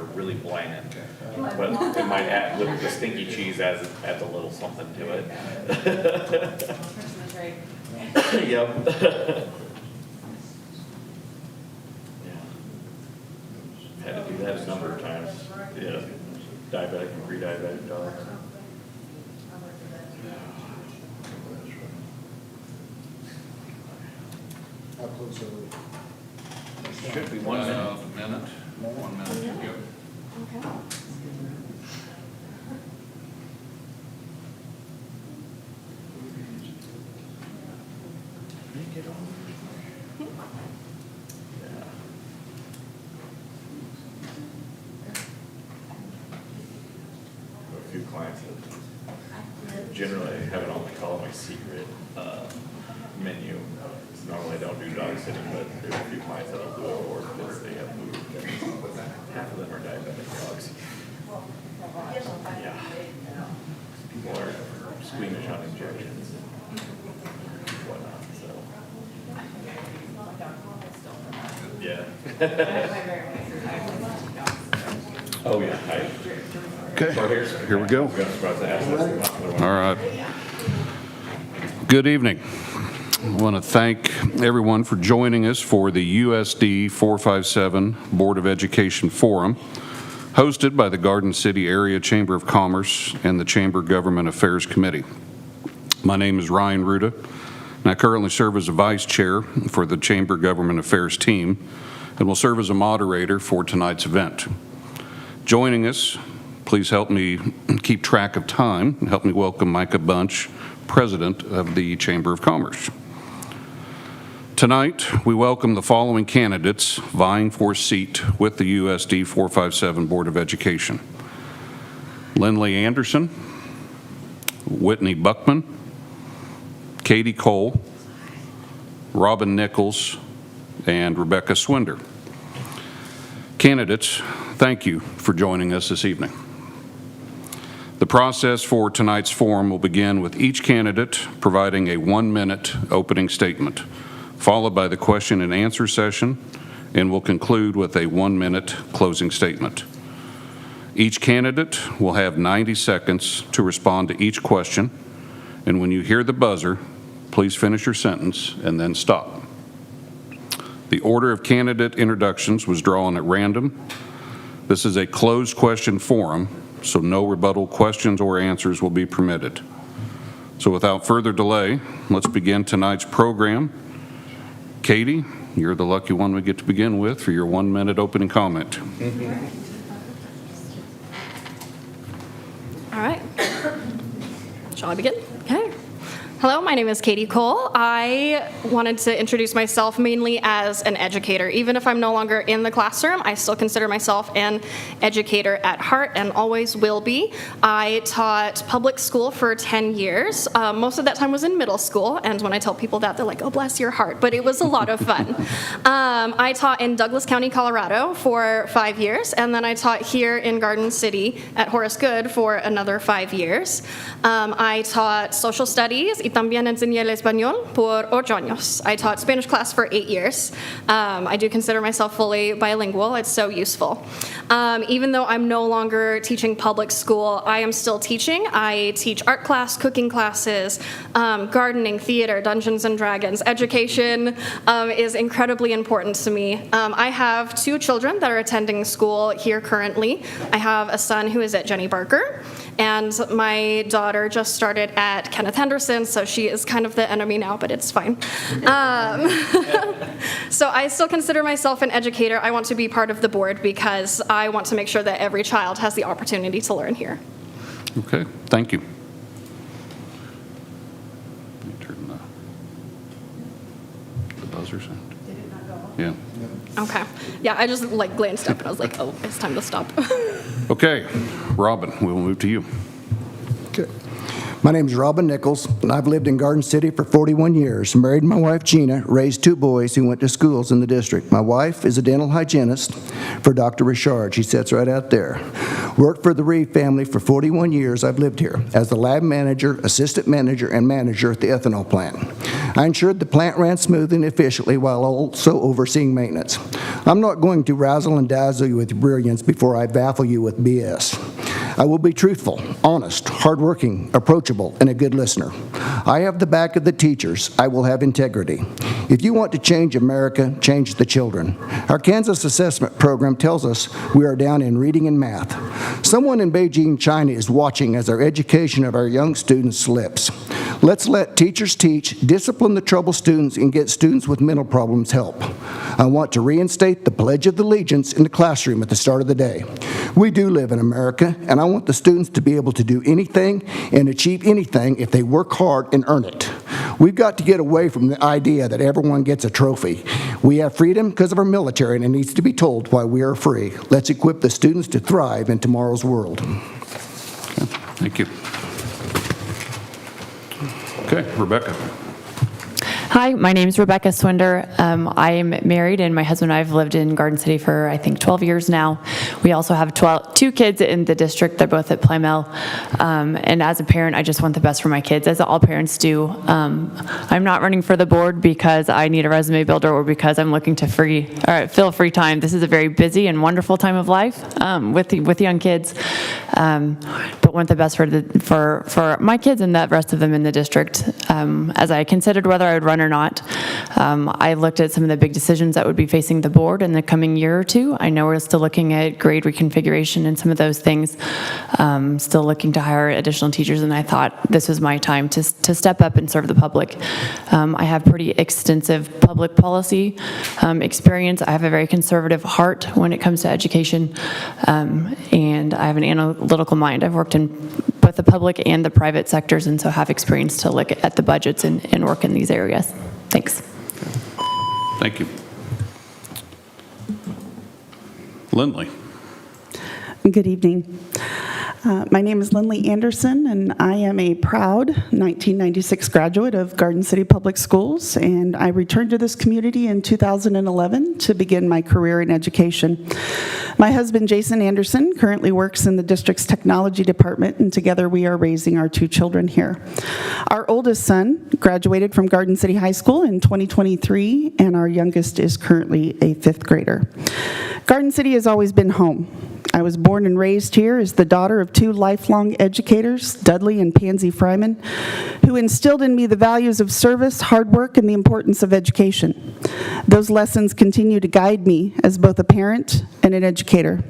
are really bland. But it might add, with the stinky cheese adds a little something to it. Yep. Yeah. Had to do that a number of times. Yeah. Diabetic and pre-diabetic dogs. How close are we? Should be 1 minute. Minute. 1 minute to go. Okay. A few clients that generally have it on, we call it my secret menu. Normally I don't do dog sitting, but there's a few clients that'll do it for because they have food. Half of them are diabetic dogs. Yeah. People are squeamish on injections and whatnot, so. Yeah. Oh, yeah. Okay, here we go. All All right. Good evening. I want to thank everyone for joining us for the USD 457 Board of Education Forum, hosted by the Garden City Area Chamber of Commerce and the Chamber Government Affairs Committee. My name is Ryan Ruda, and I currently serve as a vice chair for the Chamber Government Affairs team and will serve as a moderator for tonight's event. Joining us, please help me keep track of time and help me welcome Micah Bunch, President of the Chamber of Commerce. Tonight, we welcome the following candidates vying for a seat with the USD 457 Board of Education: Lindley Anderson, Whitney Buckman, Katie Cole, Robin Nichols, and Rebecca Swinder. Candidates, thank you for joining us this evening. The process for tonight's forum will begin with each candidate providing a 1-minute opening statement, followed by the question and answer session, and will conclude with a 1-minute closing statement. Each candidate will have 90 seconds to respond to each question, and when you hear the buzzer, please finish your sentence and then stop. The order of candidate introductions was drawn at random. This is a closed question forum, so no rebuttal questions or answers will be permitted. So without further delay, let's begin tonight's program. Katie, you're the lucky one we get to begin with for your 1-minute opening comment. All right. Shall I begin? Okay. Hello, my name is Katie Cole. I wanted to introduce myself mainly as an educator. Even if I'm no longer in the classroom, I still consider myself an educator at heart and always will be. I taught public school for 10 years. Most of that time was in middle school, and when I tell people that, they're like, oh, bless your heart, but it was a lot of fun. I taught in Douglas County, Colorado for 5 years, and then I taught here in Garden City at Horace Good for another 5 years. I taught social studies, y también enseñé el español por 8 años. I taught Spanish class for 8 years. I do consider myself fully bilingual. It's so useful. Even though I'm no longer teaching public school, I am still teaching. I teach art class, cooking classes, gardening, theater, Dungeons and Dragons. Education is incredibly important to me. I have 2 children that are attending school here currently. I have a son who is at Jenny Barker, and my daughter just started at Kenneth Henderson, so she is kind of the enemy now, but it's fine. So I still consider myself an educator. I want to be part of the board because I want to make sure that every child has the opportunity to learn here. Okay, thank you. Let me turn the buzzer sound. Did it not go off? Yeah. Okay. Yeah, I just glanced up and I was like, oh, it's time to stop. Okay, Robin, we will move to you. Okay. My name is Robin Nichols, and I've lived in Garden City for 41 years. Married my wife, Gina, raised 2 boys who went to schools in the district. My wife is a dental hygienist for Dr. Richard. She sits right out there. Worked for the Reeve family for 41 years. I've lived here as the lab manager, assistant manager, and manager at the ethanol plant. I ensured the plant ran smoothly and efficiently while also overseeing maintenance. I'm not going to razzle and dazzle you with brilliance before I baffle you with BS. I will be truthful, honest, hardworking, approachable, and a good listener. I have the back of the teachers. I will have integrity. If you want to change America, change the children. Our Kansas assessment program tells us we are down in reading and math. Someone in Beijing, China is watching as our education of our young students slips. Let's let teachers teach, discipline the troubled students, and get students with mental problems help. I want to reinstate the Pledge of Allegiance in the classroom at the start of the day. We do live in America, and I want the students to be able to do anything and achieve anything if they work hard and earn it. We've got to get away from the idea that everyone gets a trophy. We have freedom because of our military, and it needs to be told why we are free. Let's equip the students to thrive in tomorrow's world. Thank you. Okay, Rebecca. Hi, my name is Rebecca Swinder. I am married, and my husband and I have lived in Garden City for, I think, 12 years now. We also have 2 kids in the district. They're both at Plymouth. And as a parent, I just want the best for my kids, as all parents do. I'm not running for the board because I need a resume builder or because I'm looking to fill free time. This is a very busy and wonderful time of life with young kids. But want the best for my kids and the rest of them in the district. As I considered whether I would run or not, I looked at some of the big decisions that would be facing the board in the coming year or 2. I know we're still looking at grade reconfiguration and some of those things, still looking to hire additional teachers, and I thought this was my time to step up and serve the public. I have pretty extensive public policy experience. I have a very conservative heart when it comes to education, and I have an analytical mind. I've worked in both the public and the private sectors, and so have experience to look at the budgets and work in these areas. Thanks. Thank you. Lindley. Good evening. My name is Lindley Anderson, and I am a proud 1996 graduate of Garden City Public Schools, and I returned to this community in 2011 to begin my career in education. My husband, Jason Anderson, currently works in the district's technology department, and together we are raising our 2 children here. Our oldest son graduated from Garden City High School in 2023, and our youngest is currently a 5th grader. Garden City has always been home. I was born and raised here as the daughter of 2 lifelong educators, Dudley and Pansy Fryman, who instilled in me the values of service, hard work, and the importance of education. Those lessons continue to guide me as both a parent and an educator.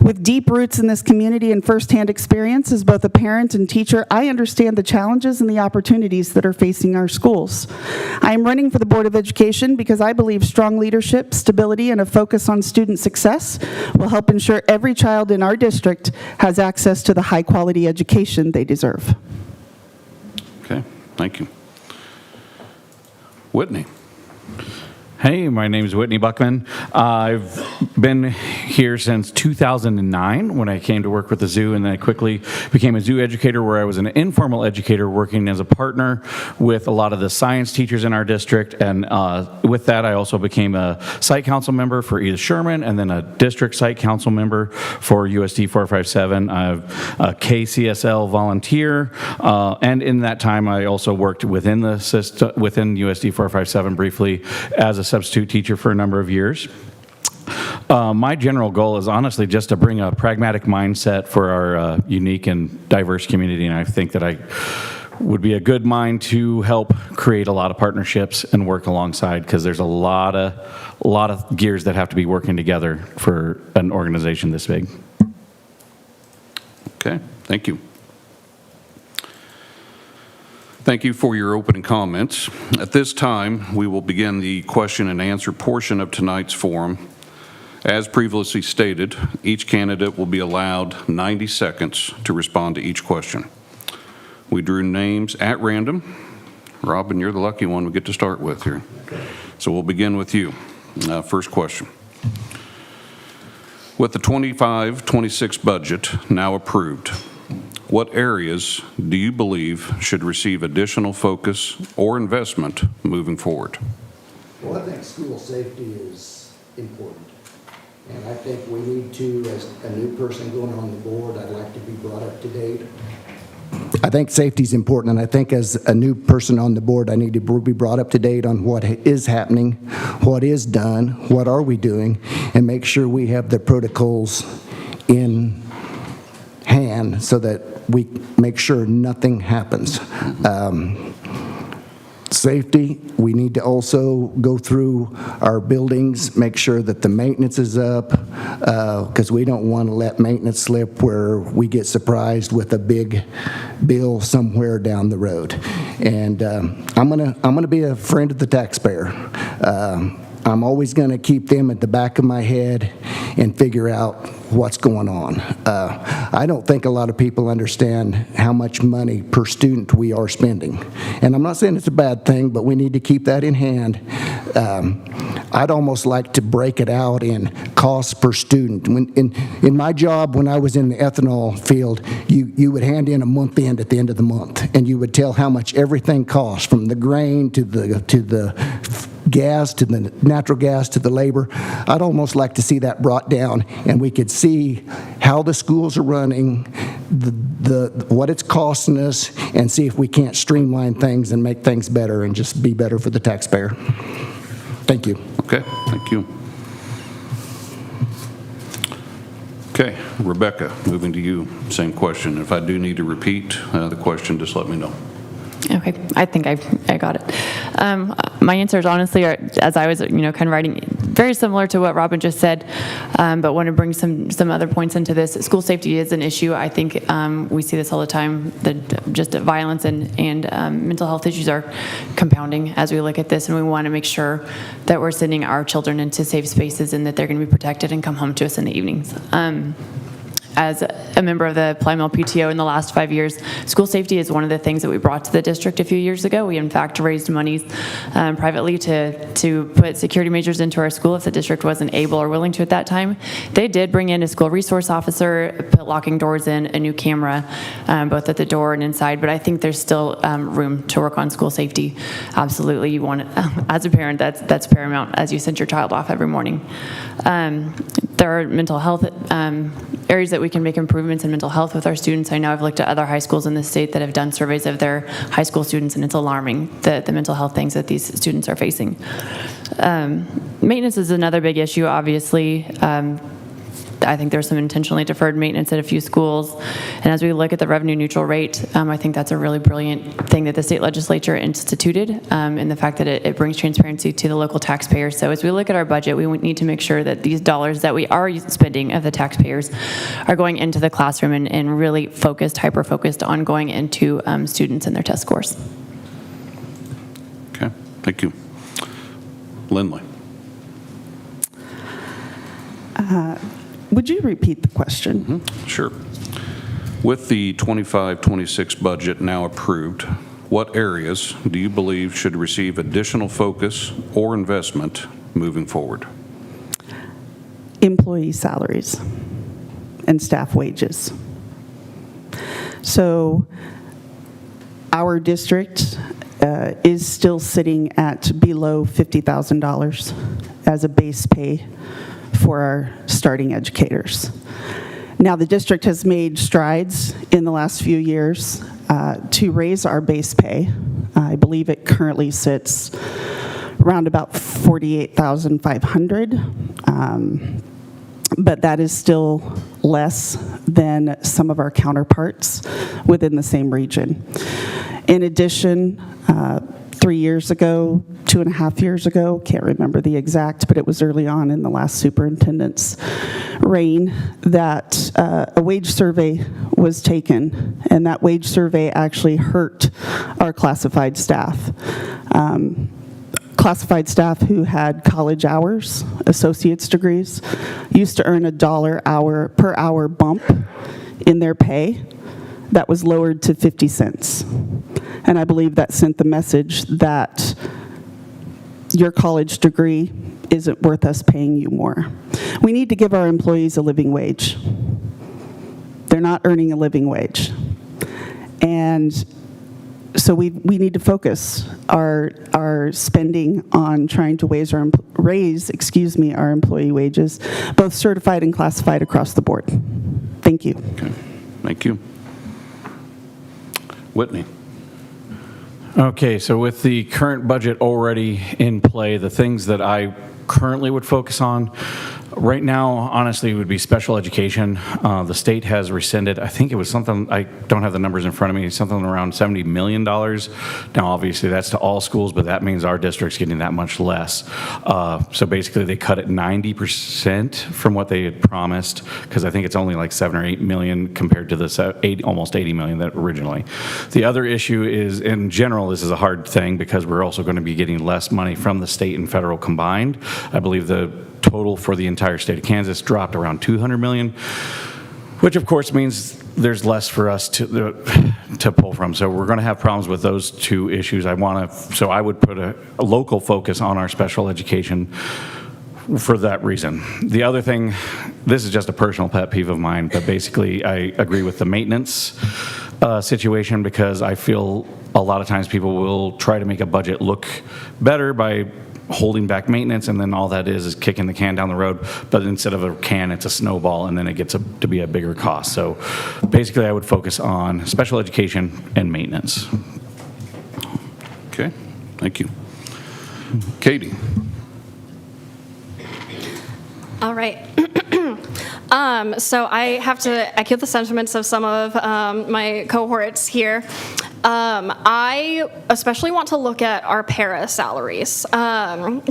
With deep roots in this community and firsthand experience as both a parent and teacher, I understand the challenges and the opportunities that are facing our schools. I am running for the Board of Education because I believe strong leadership, stability, and a focus on student success will help ensure every child in our district has access to the high-quality education they deserve. Okay, thank you. Whitney. Hey, my name is Whitney Buckman. I've been here since 2009 when I came to work with the zoo, and then I quickly became a zoo educator where I was an informal educator working as a partner with a lot of the science teachers in our district. And with that, I also became a site council member for Edith Sherman and then a district site council member for USD 457. I'm a KCSL volunteer. And in that time, I also worked within the system, within USD 457 briefly as a substitute teacher for a number of years. My general goal is honestly just to bring a pragmatic mindset for our unique and diverse community, and I think that I would be a good mind to help create a lot of partnerships and work alongside, because there's a lot of gears that have to be working together for an organization this big. Okay, thank you. Thank you for your opening comments. At this time, we will begin the question and answer portion of tonight's forum. As previously stated, each candidate will be allowed 90 seconds to respond to each question. We drew names at random. Robin, you're the lucky one we get to start with here. So we'll begin with you. First question. With the 25-26 budget now approved, What areas do you believe should receive additional focus or investment moving forward? Well, I think school safety is important. And I think we need to, as a new person going on the board, I'd like to be brought up to date. I think safety is important, and I think as a new person on the board, I need to be brought up to date on what is happening, what is done, what are we doing, and make sure we have the protocols in hand so that we make sure nothing happens. Safety, we need to also go through our buildings, make sure that the maintenance is up, because we don't want to let maintenance slip where we get surprised with a big bill somewhere down the road. And I'm gonna be a friend of the taxpayer. I'm always going to keep them at the back of my head and figure out what's going on. I don't think a lot of people understand how much money per student we are spending. And I'm not saying it's a bad thing, but we need to keep that in hand. I'd almost like to break it out in costs per student. In my job, when I was in the ethanol field, you would hand in a month end at the end of the month, and you would tell how much everything costs, from the grain to the gas, to the natural gas, to the labor. I'd almost like to see that brought down, and we could see how the schools are running, what it's costing us, and see if we can't streamline things and make things better and just be better for the taxpayer. Thank you. Okay, thank you. Okay, Rebecca, moving to you, same question. If I do need to repeat the question, just let me know. Okay, I think I got it. My answers honestly are, as I was, kind of writing, very similar to what Robin just said, but want to bring some other points into this. School safety is an issue. I think we see this all the time, that just violence and mental health issues are compounding as we look at this, and we want to make sure that we're sending our children into safe spaces and that they're going to be protected and come home to us in the evenings. As a member of the Plymouth PTO in the last 5 years, school safety is one of the things that we brought to the district a few years ago. We, in fact, raised monies privately to put security measures into our school if the district wasn't able or willing to at that time. They did bring in a school resource officer, put locking doors in, a new camera, both at the door and inside, but I think there's still room to work on school safety. Absolutely, you want it, as a parent, that's paramount as you send your child off every morning. There are mental health areas that we can make improvements in mental health with our students. I know I've looked at other high schools in the state that have done surveys of their high school students, and it's alarming, the mental health things that these students are facing. Maintenance is another big issue, obviously. I think there's some intentionally deferred maintenance at a few schools. And as we look at the revenue neutral rate, I think that's a really brilliant thing that the state legislature instituted, in the fact that it brings transparency to the local taxpayers. So as we look at our budget, we need to make sure that these dollars that we are spending of the taxpayers are going into the classroom and really focused, hyper-focused on going into students and their test scores. Okay, thank you. Lindley. Would you repeat the question? Mm-hmm. Sure. With the 25-26 budget now approved, what areas do you believe should receive additional focus or investment moving forward? Employee salaries and staff wages. So our district is still sitting at below $50,000 as a base pay for our starting educators. Now, the district has made strides in the last few years to raise our base pay. I believe it currently sits around about $48,500, but that is still less than some of our counterparts within the same region. In addition, 3 years ago, 2.5 years ago, can't remember the exact, but it was early on in the last superintendent's reign, that a wage survey was taken, and that wage survey actually hurt our classified staff. Classified staff who had college hours, associate's degrees, used to earn $1 per hour bump in their pay. That was lowered to 50 cents. And I believe that sent the message that your college degree isn't worth us paying you more. We need to give our employees a living wage. They're not earning a living wage. And so we need to focus our spending on trying to raise our employee wages, both certified and classified across the board. Thank you. Okay, thank you. Whitney. Okay, so with the current budget already in play, the things that I currently would focus on right now, honestly, would be special education. The state has rescinded, I think it was something, I don't have the numbers in front of me, something around $70 million. Now, obviously, that's to all schools, but that means our district's getting that much less. So basically, they cut it 90% from what they had promised, because I think it's only like 7 or 8 million compared to the almost 80 million that originally. The other issue is, in general, this is a hard thing because we're also going to be getting less money from the state and federal combined. I believe the total for the entire state of Kansas dropped around 200 million, which of course means there's less for us to pull from. So we're going to have problems with those two issues. So I would put a local focus on our special education for that reason. The other thing, this is just a personal pet peeve of mine, but basically I agree with the maintenance situation, because I feel a lot of times people will try to make a budget look better by holding back maintenance, and then all that is kicking the can down the road. But instead of a can, it's a snowball, and then it gets to be a bigger cost. So basically, I would focus on special education and maintenance. Okay, thank you. Katie. All right. So I have to echo the sentiments of some of my cohorts here. I especially want to look at our para salaries.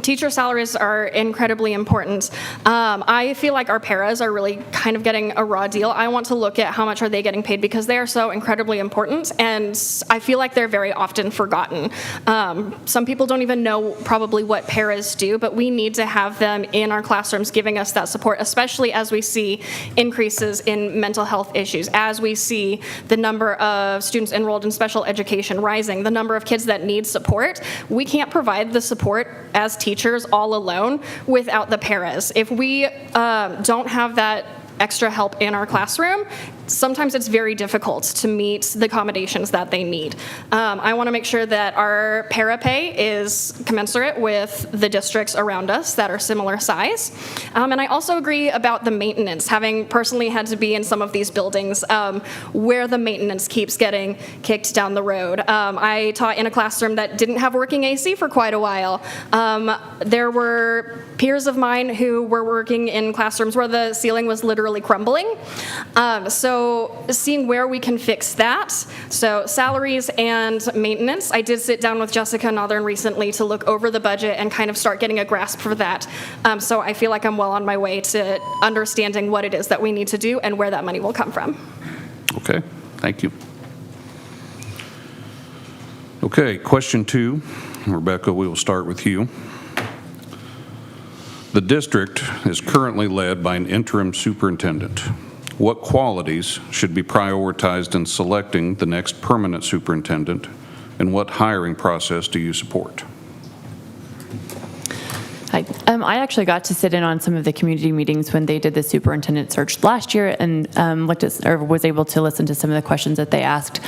Teacher salaries are incredibly important. I feel like our paras are really kind of getting a raw deal. I want to look at how much are they getting paid, because they are so incredibly important, and I feel like they're very often forgotten. Some people don't even know probably what paras do, but we need to have them in our classrooms giving us that support, especially as we see increases in mental health issues, as we see the number of students enrolled in special education rising, the number of kids that need support. We can't provide the support as teachers all alone without the paras. If we don't have that extra help in our classroom, sometimes it's very difficult to meet the accommodations that they need. I want to make sure that our para pay is commensurate with the districts around us that are similar size. And I also agree about the maintenance, having personally had to be in some of these buildings where the maintenance keeps getting kicked down the road. I taught in a classroom that didn't have working AC for quite a while. There were peers of mine who were working in classrooms where the ceiling was literally crumbling. So seeing where we can fix that. So salaries and maintenance. I did sit down with Jessica Northern recently to look over the budget and kind of start getting a grasp for that. So I feel like I'm well on my way to understanding what it is that we need to do and where that money will come from. Okay, thank you. Okay, question 2. Rebecca, we will start with you. The district is currently led by an interim superintendent. What qualities should be prioritized in selecting the next permanent superintendent, and what hiring process do you support? Hi. I actually got to sit in on some of the community meetings when they did the superintendent search last year, and was able to listen to some of the questions that they asked.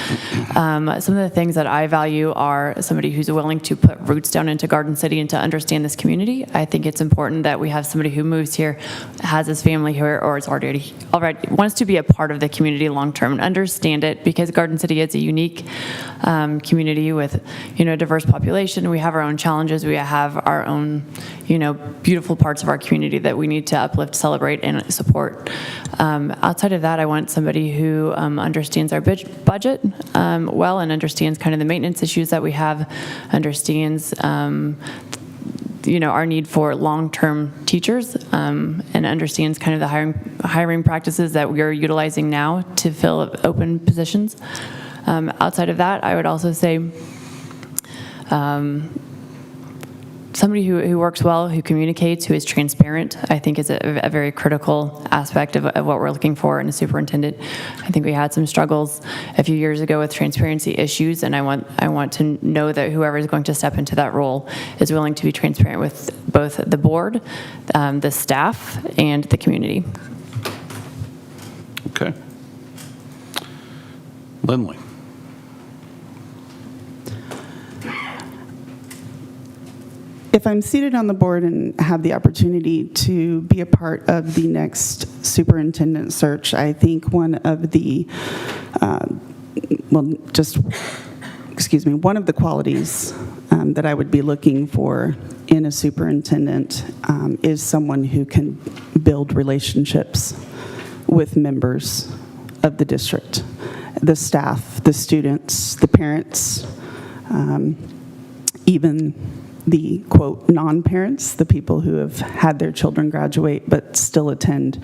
Some of the things that I value are somebody who's willing to put roots down into Garden City and to understand this community. I think it's important that we have somebody who moves here, has his family here, or is already wants to be a part of the community long term and understand it, because Garden City is a unique community with a diverse population. We have our own challenges. We have our own beautiful parts of our community that we need to uplift, celebrate, and support. Outside of that, I want somebody who understands our budget well, and understands kind of the maintenance issues that we have, understands our need for long-term teachers, and understands kind of the hiring practices that we are utilizing now to fill open positions. Outside of that, I would also say somebody who works well, who communicates, who is transparent, I think is a very critical aspect of what we're looking for in a superintendent. I think we had some struggles a few years ago with transparency issues, and I want to know that whoever is going to step into that role is willing to be transparent with both the board, the staff, and the community. Okay. Lindley. if I'm seated on the board and have the opportunity to be a part of the next superintendent search, I think one of the, one of the qualities that I would be looking for in a superintendent is someone who can build relationships with members of the district, the staff, the students, the parents, even the, quote, non-parents, the people who have had their children graduate but still attend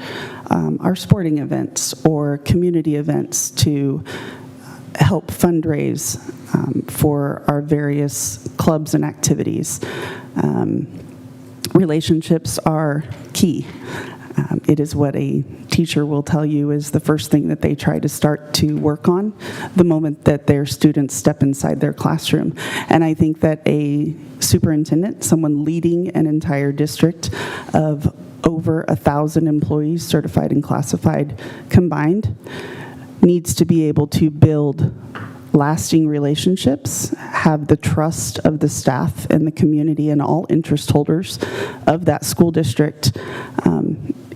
our sporting events or community events to help fundraise for our various clubs and activities. Relationships are key. It is what a teacher will tell you is the first thing that they try to start to work on the moment that their students step inside their classroom. And I think that a superintendent, someone leading an entire district of over 1,000 employees, certified and classified combined, needs to be able to build lasting relationships, have the trust of the staff and the community and all interest holders of that school district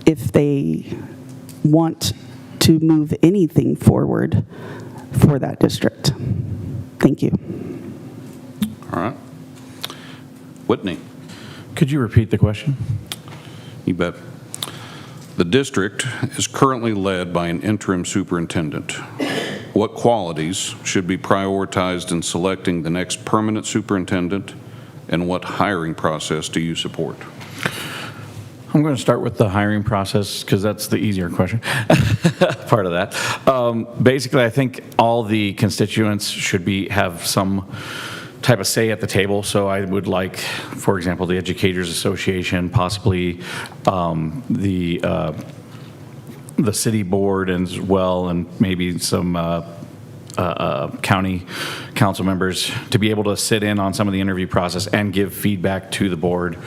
if they want to move anything forward for that district. Thank you. All right. Whitney. Could you repeat the question? You bet. The district is currently led by an interim superintendent. What qualities should be prioritized in selecting the next permanent superintendent, and what hiring process do you support? I'm going to start with the hiring process because that's the easier question, part of that. Basically, I think all the constituents should have some type of say at the table. So I would like, for example, the Educators Association, possibly the city board as well, and maybe some county council members to be able to sit in on some of the interview process and give feedback to the board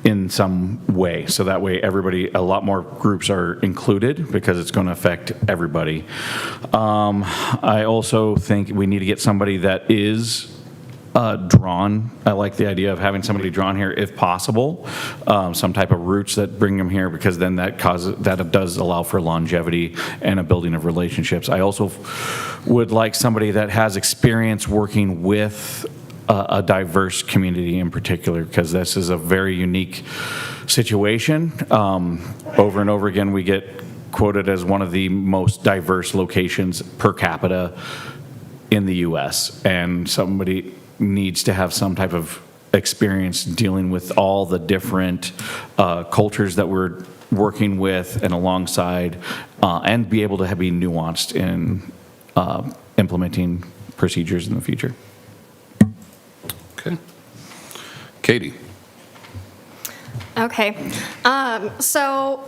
in some way. So that way a lot more groups are included because it's going to affect everybody. I also think we need to get somebody that is drawn. I like the idea of having somebody drawn here if possible, some type of roots that bring them here, because then that does allow for longevity and a building of relationships. I also would like somebody that has experience working with a diverse community in particular, because this is a very unique situation. Over and over again, we get quoted as one of the most diverse locations per capita in the U.S., and somebody needs to have some type of experience dealing with all the different cultures that we're working with and alongside, and be able to be nuanced in implementing procedures in the future. Okay. Katie. Okay. So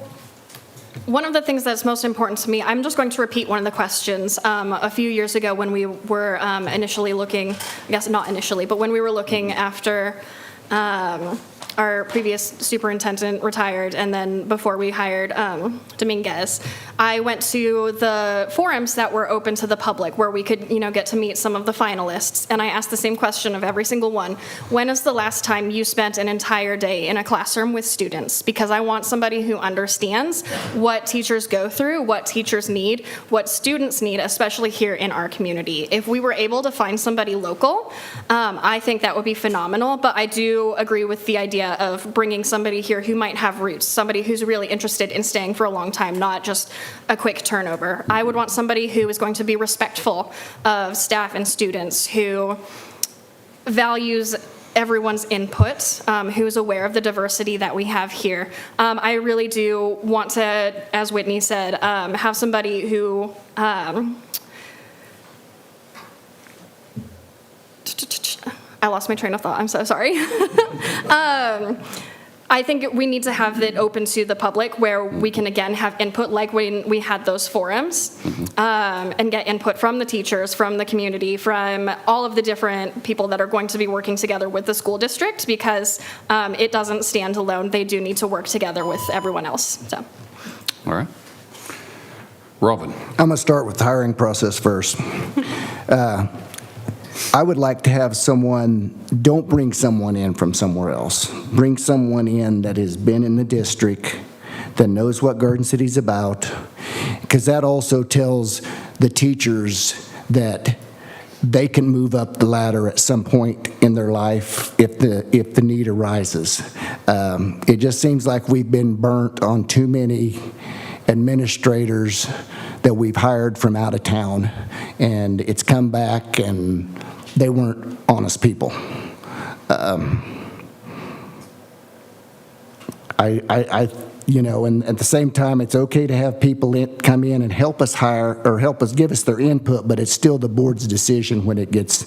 one of the things that's most important to me, I'm just going to repeat one of the questions. A few years ago when we were initially looking, I guess not initially, but when we were looking after our previous superintendent retired, and then before we hired Dominguez, I went to the forums that were open to the public where we could, get to meet some of the finalists. And I asked the same question of every single one. When is the last time you spent an entire day in a classroom with students? Because I want somebody who understands what teachers go through, what teachers need, what students need, especially here in our community. If we were able to find somebody local, I think that would be phenomenal. But I do agree with the idea of bringing somebody here who might have roots, somebody who's really interested in staying for a long time, not just a quick turnover. I would want somebody who is going to be respectful of staff and students, who values everyone's input, who is aware of the diversity that we have here. I really do want to, as Whitney said, have somebody who I lost my train of thought. I'm so sorry. I think we need to have it open to the public where we can, again, have input like when we had those forums, and get input from the teachers, from the community, from all of the different people that are going to be working together with the school district, because it doesn't stand alone. They do need to work together with everyone else. So. All right. Robin. I'm going to start with the hiring process first. I would like to have someone, don't bring someone in from somewhere else. Bring someone in that has been in the district, that knows what Garden City's about, because that also tells the teachers that they can move up the ladder at some point in their life if the need arises. It just seems like we've been burnt on too many administrators that we've hired from out of town, and it's come back and they weren't honest people. And at the same time, it's okay to have people come in and help us hire or help us give us their input, but it's still the board's decision when it gets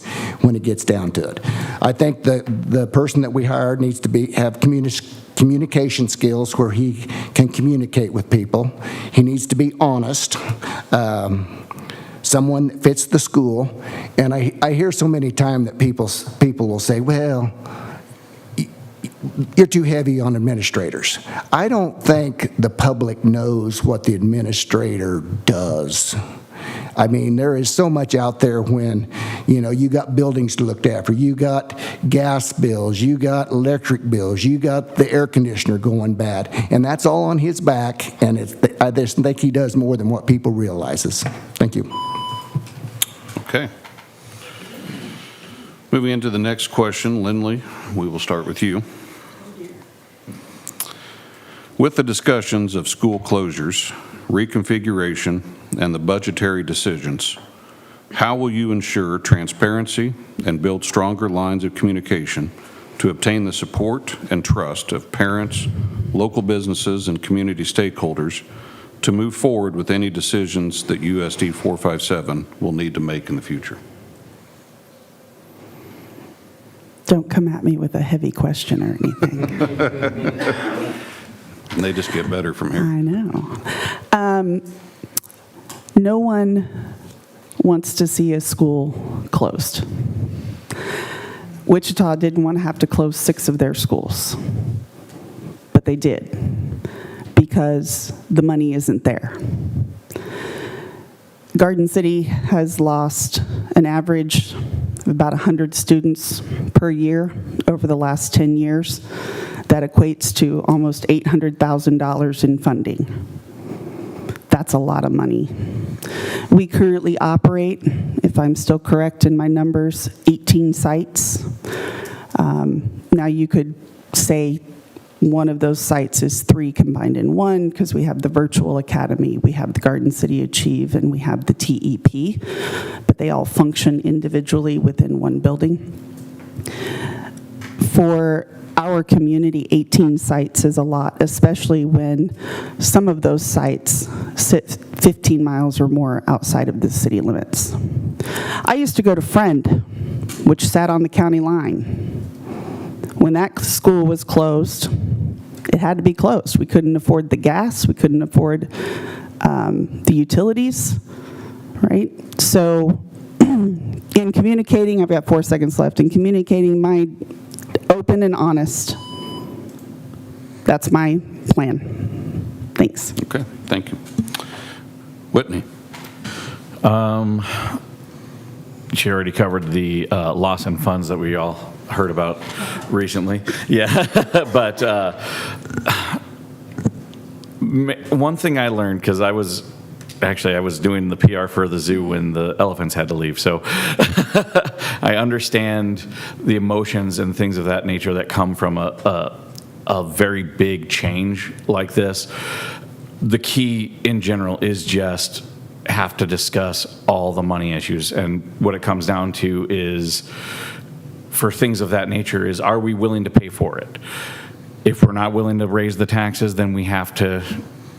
down to it. I think the person that we hired needs to have communication skills where he can communicate with people. He needs to be honest. Someone that fits the school. And I hear so many times that people will say, well, you're too heavy on administrators. I don't think the public knows what the administrator does. I mean, there is so much out there when, you got buildings to look after, you got gas bills, you got electric bills, you got the air conditioner going bad, and that's all on his back, and I just think he does more than what people realizes. Thank you. Okay. Moving into the next question, Lindley, we will start with you. With the discussions of school closures, reconfiguration, and the budgetary decisions, how will you ensure transparency and build stronger lines of communication to obtain the support and trust of parents, local businesses, and community stakeholders to move forward with any decisions that USD 457 will need to make in the future? Don't come at me with a heavy question or anything. And they just get better from here. I know. No one wants to see a school closed. Wichita didn't want to have to close 6 of their schools, but they did because the money isn't there. Garden City has lost an average of about 100 students per year over the last 10 years. That equates to almost $800,000 in funding. That's a lot of money. We currently operate, if I'm still correct in my numbers, 18 sites. Now you could say one of those sites is 3 combined in one because we have the virtual academy, we have the Garden City Achieve, and we have the TEP, but they all function individually within one building. For our community, 18 sites is a lot, especially when some of those sites sit 15 miles or more outside of the city limits. I used to go to Friend, which sat on the county line. When that school was closed, it had to be closed. We couldn't afford the gas, we couldn't afford the utilities, right? So in communicating, I've got 4 seconds left, in communicating my open and honest. That's my plan. Thanks. Okay, thank you. Whitney. She already covered the loss in funds that we all heard about recently. Yeah, but one thing I learned, because I was doing the PR for the zoo when the elephants had to leave, so I understand the emotions and things of that nature that come from a very big change like this. The key in general is just have to discuss all the money issues, and what it comes down to is, for things of that nature, is are we willing to pay for it? If we're not willing to raise the taxes, then we have to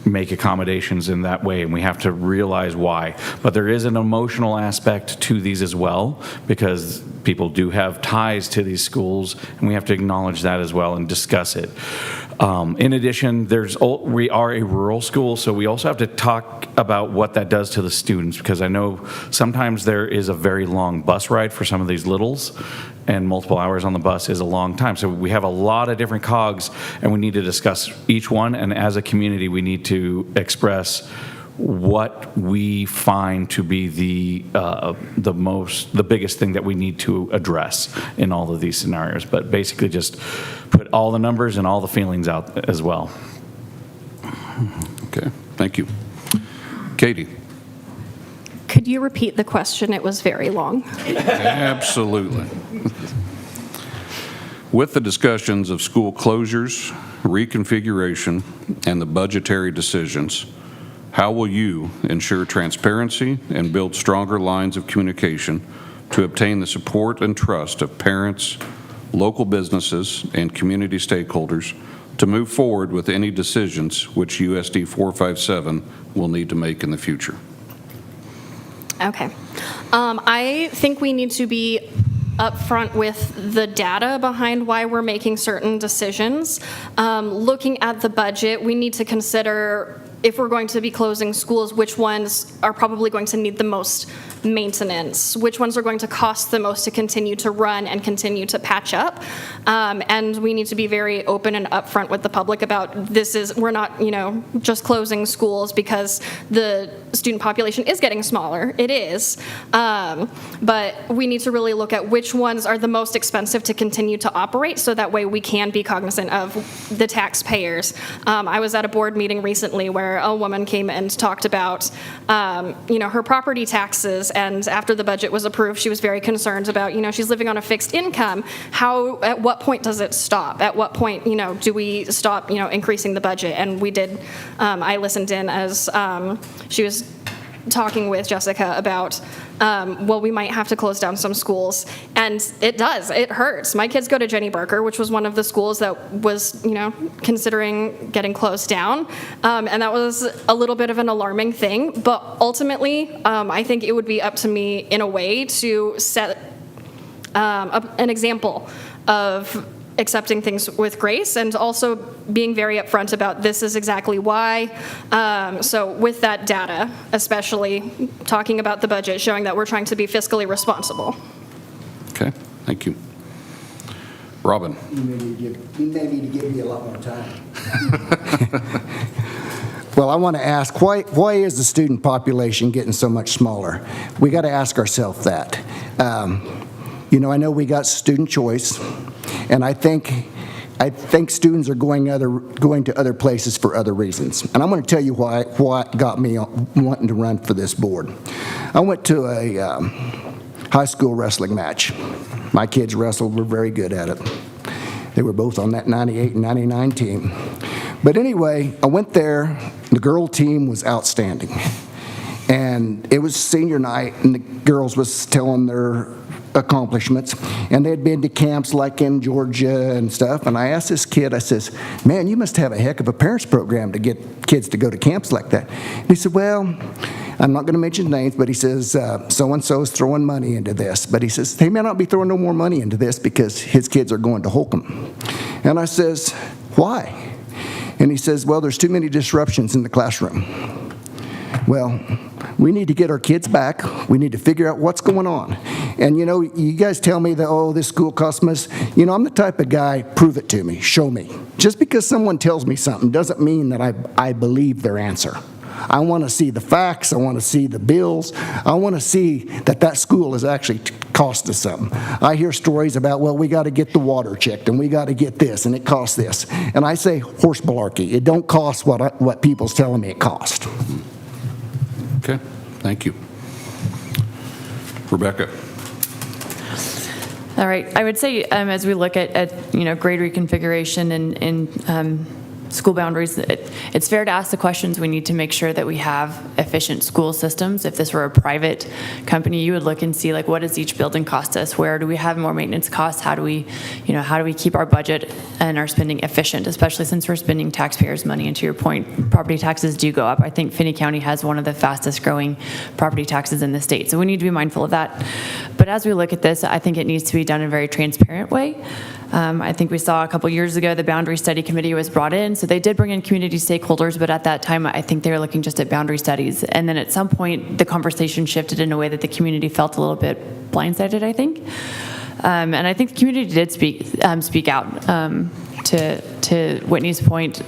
make accommodations in that way, and we have to realize why. But there is an emotional aspect to these as well, because people do have ties to these schools, and we have to acknowledge that as well and discuss it. In addition, we are a rural school, so we also have to talk about what that does to the students, because I know sometimes there is a very long bus ride for some of these littles, and multiple hours on the bus is a long time. So we have a lot of different cogs, and we need to discuss each one, and as a community, we need to express what we find to be the biggest thing that we need to address in all of these scenarios. But basically just put all the numbers and all the feelings out as well. Okay, thank you. Katie? Could you repeat the question? It was very long. Absolutely. With the discussions of school closures, reconfiguration, and the budgetary decisions, how will you ensure transparency and build stronger lines of communication to obtain the support and trust of parents, local businesses, and community stakeholders to move forward with any decisions which USD 457 will need to make in the future? Okay. I think we need to be upfront with the data behind why we're making certain decisions. Looking at the budget, we need to consider, if we're going to be closing schools, which ones are probably going to need the most maintenance, which ones are going to cost the most to continue to run and continue to patch up. And we need to be very open and upfront with the public about we're not, just closing schools because the student population is getting smaller. It is. But we need to really look at which ones are the most expensive to continue to operate, so that way we can be cognizant of the taxpayers. I was at a board meeting recently where a woman came and talked about, her property taxes, and after the budget was approved, she was very concerned about, she's living on a fixed income. At what point does it stop? At what point, do we stop, increasing the budget? And we did, I listened in as she was talking with Jessica about, we might have to close down some schools. And it hurts. My kids go to Jenny Barker, which was one of the schools that was, considering getting closed down. And that was a little bit of an alarming thing. But ultimately, I think it would be up to me in a way to set an example of accepting things with grace, and also being very upfront about this is exactly why. So with that data, especially talking about the budget, showing that we're trying to be fiscally responsible. Okay, thank you. Robin? You may need to give me a lot more time. Well, I want to ask, why is the student population getting so much smaller? We got to ask ourselves that. I know we got student choice, and I think students are going to other places for other reasons. And I'm going to tell you what got me wanting to run for this board. I went to a high school wrestling match. My kids wrestled, were very good at it. They were both on that 98 and 99 team. But anyway, I went there. The girl team was outstanding. And it was senior night, and the girls was telling their accomplishments, and they'd been to camps like in Georgia and stuff. And I asked this kid, I says, man, you must have a heck of a parents program to get kids to go to camps like that. And he said, well, I'm not going to mention names, but he says, so-and-so's throwing money into this. But he says, they may not be throwing no more money into this because his kids are going to Holcomb. And I says, why? And he says, well, there's too many disruptions in the classroom. Well, we need to get our kids back. We need to figure out what's going on. And, you guys tell me that, this school costs us. I'm the type of guy, prove it to me, show me. Just because someone tells me something doesn't mean that I believe their answer. I want to see the facts. I want to see the bills. I want to see that school is actually cost us something. I hear stories about, we got to get the water checked, and we got to get this, and it costs this. And I say, horse malarkey. It don't cost what people's telling me it costs. Okay, thank you. Rebecca? All right. I would say as we look at grade reconfiguration and school boundaries, it's fair to ask the questions. We need to make sure that we have efficient school systems. If this were a private company, you would look and see, what does each building cost us? Where do we have more maintenance costs? How do we keep our budget and our spending efficient, especially since we're spending taxpayers' money? And to your point, property taxes do go up. I think Finney County has one of the fastest growing property taxes in the state. So we need to be mindful of that. But as we look at this, I think it needs to be done in a very transparent way. I think we saw a couple years ago the Boundary Study Committee was brought in, so they did bring in community stakeholders, but at that time I think they were looking just at boundary studies. And then at some point the conversation shifted in a way that the community felt a little bit blindsided, I think. And I think the community did speak out. To Whitney's point,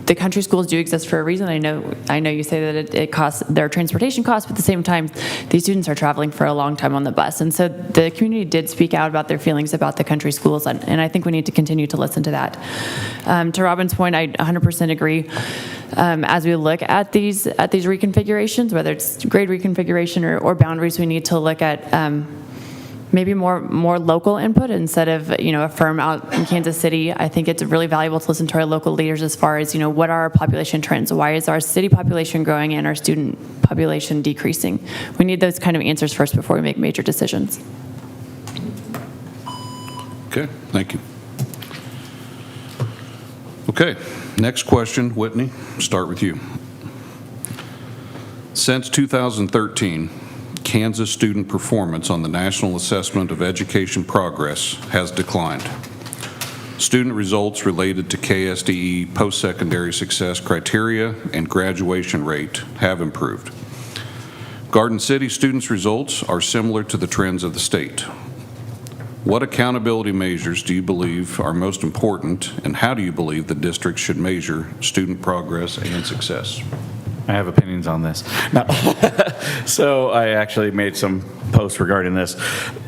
the country schools do exist for a reason. I know you say that it costs their transportation costs, but at the same time, these students are traveling for a long time on the bus. And so the community did speak out about their feelings about the country schools, and I think we need to continue to listen to that. To Robin's point, I 100% agree. As we look at these reconfigurations, whether it's grade reconfiguration or boundaries, we need to look at maybe more local input instead of, a firm out in Kansas City. I think it's really valuable to listen to our local leaders as far as, what are our population trends? Why is our city population growing and our student population decreasing? We need those kind of answers first before we make major decisions. Okay, thank you. Okay, next question, Whitney, start with you. Since 2013, Kansas student performance on the National Assessment of Education Progress has declined. Student results related to KSDE post-secondary success criteria and graduation rate have improved. Garden City students' results are similar to the trends of the state. What accountability measures do you believe are most important, and how do you believe the district should measure student progress and success? I have opinions on this. No. So I actually made some posts regarding this.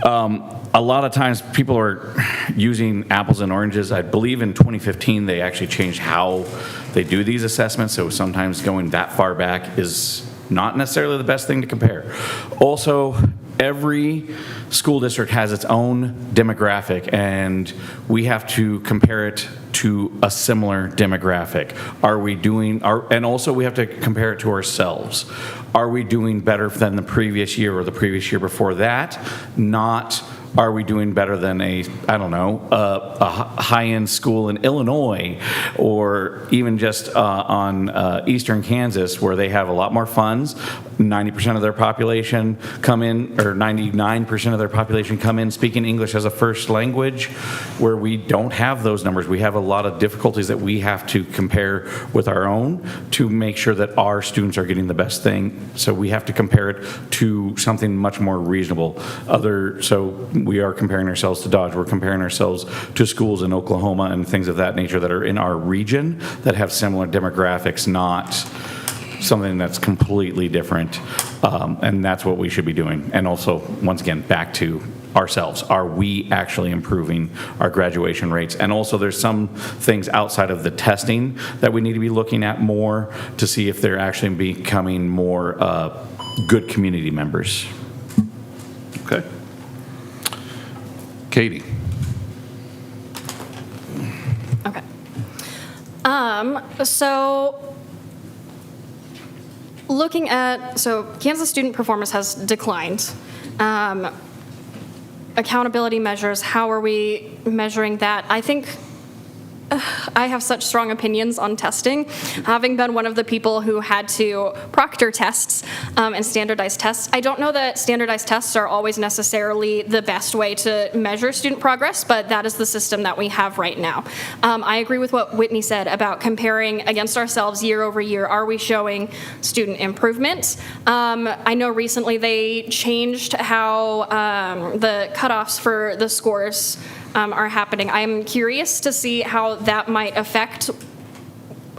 A lot of times people are using apples and oranges. I believe in 2015 they actually changed how they do these assessments, so sometimes going that far back is not necessarily the best thing to compare. Also, every school district has its own demographic, and we have to compare it to a similar demographic. And also we have to compare it to ourselves. Are we doing better than the previous year or the previous year before that? Not, are we doing better than a high-end school in Illinois, or even just on eastern Kansas, where they have a lot more funds. 90% of their population come in, or 99% of their population come in speaking English as a first language, where we don't have those numbers. We have a lot of difficulties that we have to compare with our own to make sure that our students are getting the best thing. So we have to compare it to something much more reasonable. So we are comparing ourselves to Dodge. We're comparing ourselves to schools in Oklahoma and things of that nature that are in our region that have similar demographics, not something that's completely different. And that's what we should be doing. And also, once again, back to ourselves. Are we actually improving our graduation rates? And also, there's some things outside of the testing that we need to be looking at more to see if they're actually becoming more good community members. Okay. Katie. Okay. So looking at, Kansas student performance has declined. Accountability measures, how are we measuring that? I think I have such strong opinions on testing, having been one of the people who had to proctor tests and standardized tests. I don't know that standardized tests are always necessarily the best way to measure student progress, but that is the system that we have right now. I agree with what Whitney said about comparing against ourselves year over year. Are we showing student improvement? I know recently they changed how the cutoffs for the scores are happening. I'm curious to see how that might affect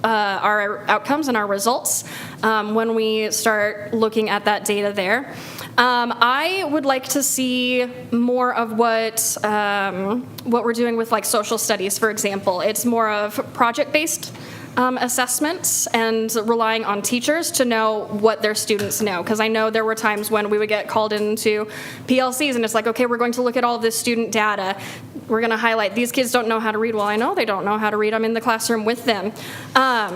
our outcomes and our results when we start looking at that data there. I would like to see more of what we're doing with like social studies, for example. It's more of project-based assessments and relying on teachers to know what their students know. Because I know there were times when we would get called into PLCs and it's like, okay, we're going to look at all of this student data. We're going to highlight, these kids don't know how to read. Well, I know they don't know how to read. I'm in the classroom with them.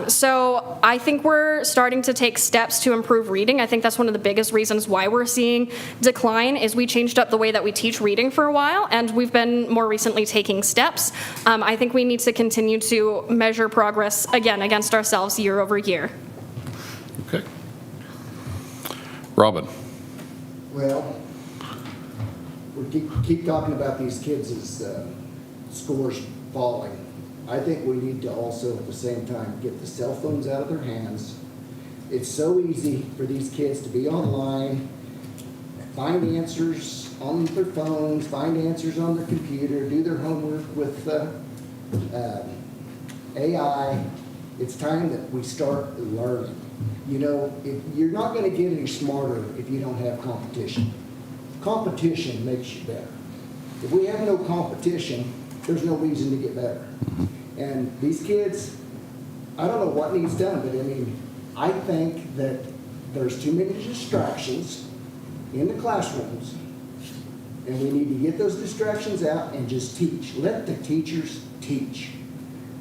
So I think we're starting to take steps to improve reading. I think that's one of the biggest reasons why we're seeing decline is we changed up the way that we teach reading for a while, and we've been more recently taking steps. I think we need to continue to measure progress, again, against ourselves year over year. Okay. Robin. Well, we keep talking about these kids' scores falling. I think we need to also, at the same time, get the cell phones out of their hands. It's so easy for these kids to be online, find answers on their phones, find answers on their computer, do their homework with AI. It's time that we start learning. You know, you're not going to get any smarter if you don't have competition. Competition makes you better. If we have no competition, there's no reason to get better. And these kids, I don't know what needs done, but I mean, I think that there's too many distractions in the classrooms, and we need to get those distractions out and just teach. Let the teachers teach.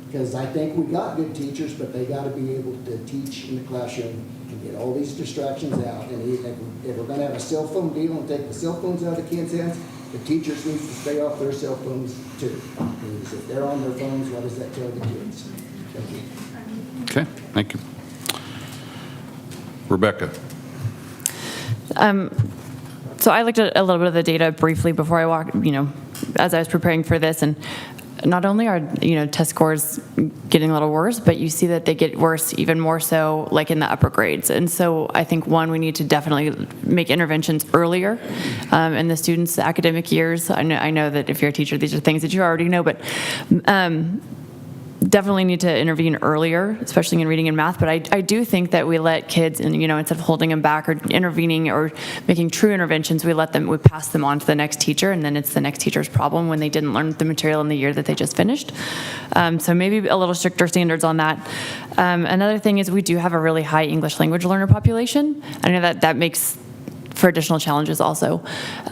Because I think we got good teachers, but they got to be able to teach in the classroom and get all these distractions out. And if we're going to have a cell phone deal and take the cell phones out of the kids' hands, the teachers need to stay off their cell phones too. Because if they're on their phones, what does that tell the kids? Thank you. Okay, thank you. Rebecca. So I looked at a little bit of the data briefly before I walked, as I was preparing for this, and not only are, test scores getting a little worse, but you see that they get worse even more so like in the upper grades. And so I think, one, we need to definitely make interventions earlier in the students' academic years. I know that if you're a teacher, these are things that you already know, but definitely need to intervene earlier, especially in reading and math. But I do think that we let kids, and instead of holding them back or intervening or making true interventions, we pass them on to the next teacher, and then it's the next teacher's problem when they didn't learn the material in the year that they just finished. So maybe a little stricter standards on that. Another thing is we do have a really high English language learner population. I know that makes for additional challenges also.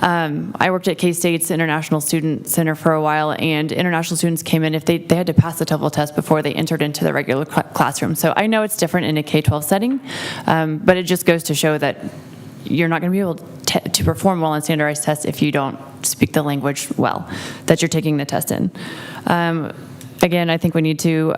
I worked at K-State's International Student Center for a while, and international students came in if they had to pass the TOEFL test before they entered into the regular classroom. So I know it's different in a K-12 setting, but it just goes to show that you're not going to be able to perform well on standardized tests if you don't speak the language well that you're taking the test in. Again, I think we need to,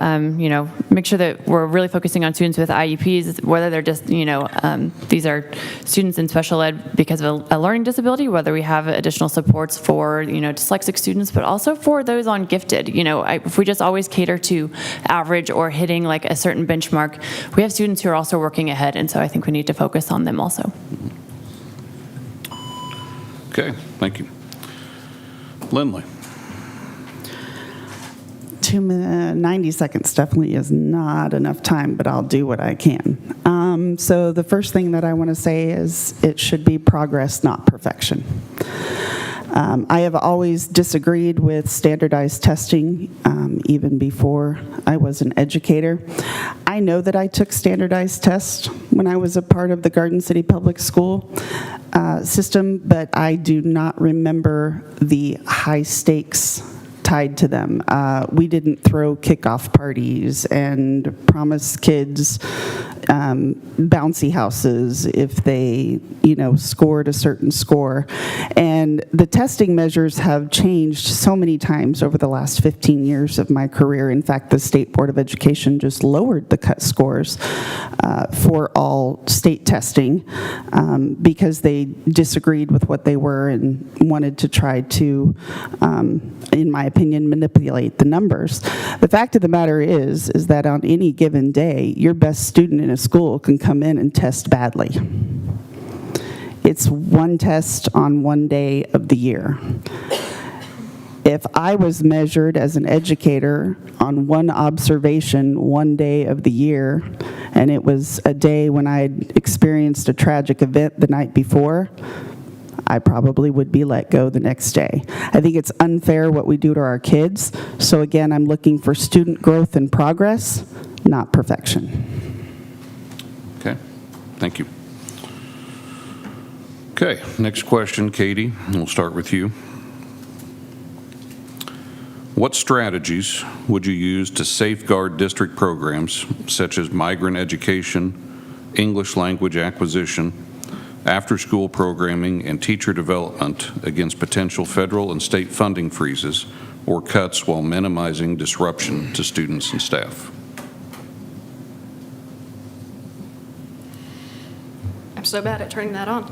make sure that we're really focusing on students with IEPs, whether they're just, these are students in special ed because of a learning disability, whether we have additional supports for, dyslexic students, but also for those on gifted. If we just always cater to average or hitting like a certain benchmark, we have students who are also working ahead, and so I think we need to focus on them also. Okay, thank you. Lindley. 90 seconds definitely is not enough time, but I'll do what I can. So the first thing that I want to say is it should be progress, not perfection. I have always disagreed with standardized testing, even before I was an educator. I know that I took standardized tests when I was a part of the Garden City Public School system, but I do not remember the high stakes tied to them. We didn't throw kickoff parties and promise kids bouncy houses if they, scored a certain score. And the testing measures have changed so many times over the last 15 years of my career. In fact, the State Board of Education just lowered the cut scores for all state testing because they disagreed with what they were and wanted to try to, in my opinion, manipulate the numbers. The fact of the matter is that on any given day, your best student in a school can come in and test badly. It's one test on one day of the year. If I was measured as an educator on one observation one day of the year, and it was a day when I had experienced a tragic event the night before, I probably would be let go the next day. I think it's unfair what we do to our kids. So again, I'm looking for student growth and progress, not perfection. Okay, thank you. Okay, next question, Katie. We'll start with you. What strategies would you use to safeguard district programs such as migrant education, English language acquisition, after-school programming, and teacher development against potential federal and state funding freezes or cuts while minimizing disruption to students and staff? so bad at turning that on.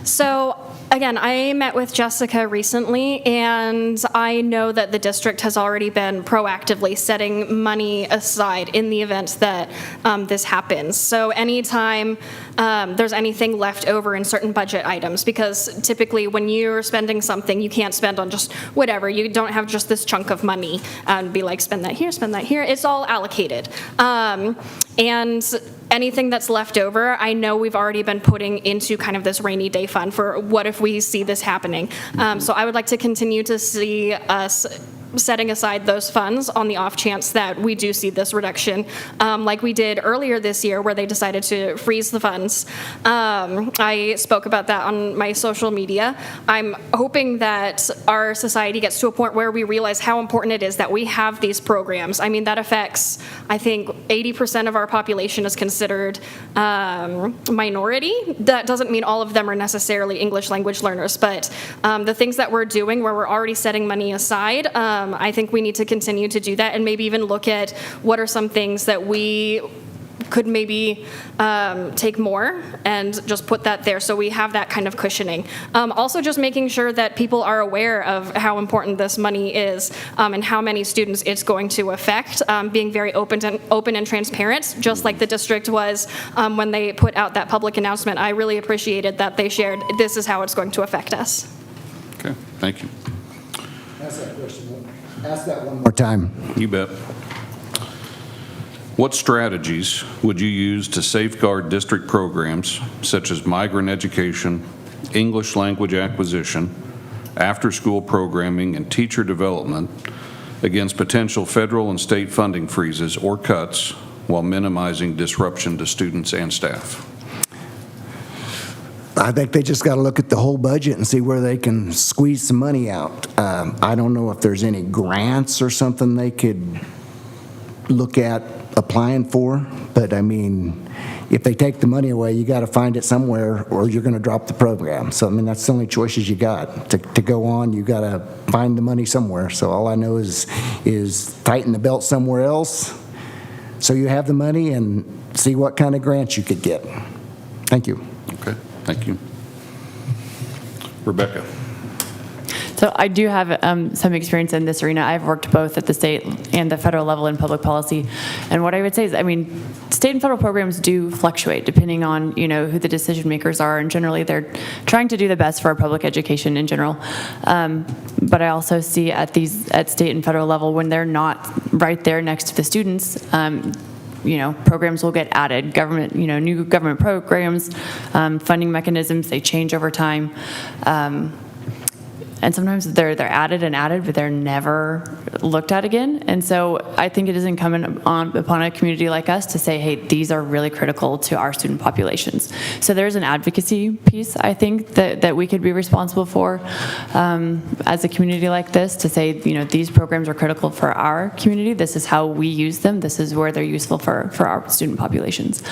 So again, I met with Jessica recently, and I know that the district has already been proactively setting money aside in the event that this happens. So anytime there's anything left over in certain budget items, because typically when you're spending something, you can't spend on just whatever. You don't have just this chunk of money and be like, spend that here, spend that here. It's all allocated. And anything that's left over, I know we've already been putting into kind of this rainy day fund for what if we see this happening. So I would like to continue to see us setting aside those funds on the off chance that we do see this reduction, like we did earlier this year where they decided to freeze the funds. I spoke about that on my social media. I'm hoping that our society gets to a point where we realize how important it is that we have these programs. I mean, that affects, I think, 80% of our population is considered minority. That doesn't mean all of them are necessarily English language learners, but the things that we're doing where we're already setting money aside, I think we need to continue to do that and maybe even look at what are some things that we could maybe take more and just put that there so we have that kind of cushioning. Also just making sure that people are aware of how important this money is and how many students it's going to affect, being very open and transparent, just like the district was when they put out that public announcement. I really appreciated that they shared this is how it's going to affect us. Okay, thank you. Ask that question. Ask that one more time. You bet. What strategies would you use to safeguard district programs such as migrant education, English language acquisition, after-school programming, and teacher development against potential federal and state funding freezes or cuts while minimizing disruption to students and staff? I think they just got to look at the whole budget and see where they can squeeze some money out. I don't know if there's any grants or something they could look at applying for, but I mean, if they take the money away, you got to find it somewhere or you're going to drop the program. So, I mean, that's the only choices you got. To go on, you got to find the money somewhere. So all I know is tighten the belt somewhere else so you have the money and see what kind of grants you could get. Thank you. Okay, thank you. Rebecca. So I do have some experience in this arena. I've worked both at the state and the federal level in public policy. And what I would say is, I mean, state and federal programs do fluctuate depending on, you know, who the decision makers are. And generally, they're trying to do the best for our public education in general. But I also see at state and federal level, when they're not right there next to the students, you know, programs will get added. Government, you know, new government programs, funding mechanisms, they change over time. And sometimes they're added, but they're never looked at again. And so I think it is incumbent upon a community like us to say, hey, these are really critical to our student populations. So there's an advocacy piece, I think, that we could be responsible for as a community like this, to say, you know, these programs are critical for our community. This is how we use them. This is where they're useful for our student populations.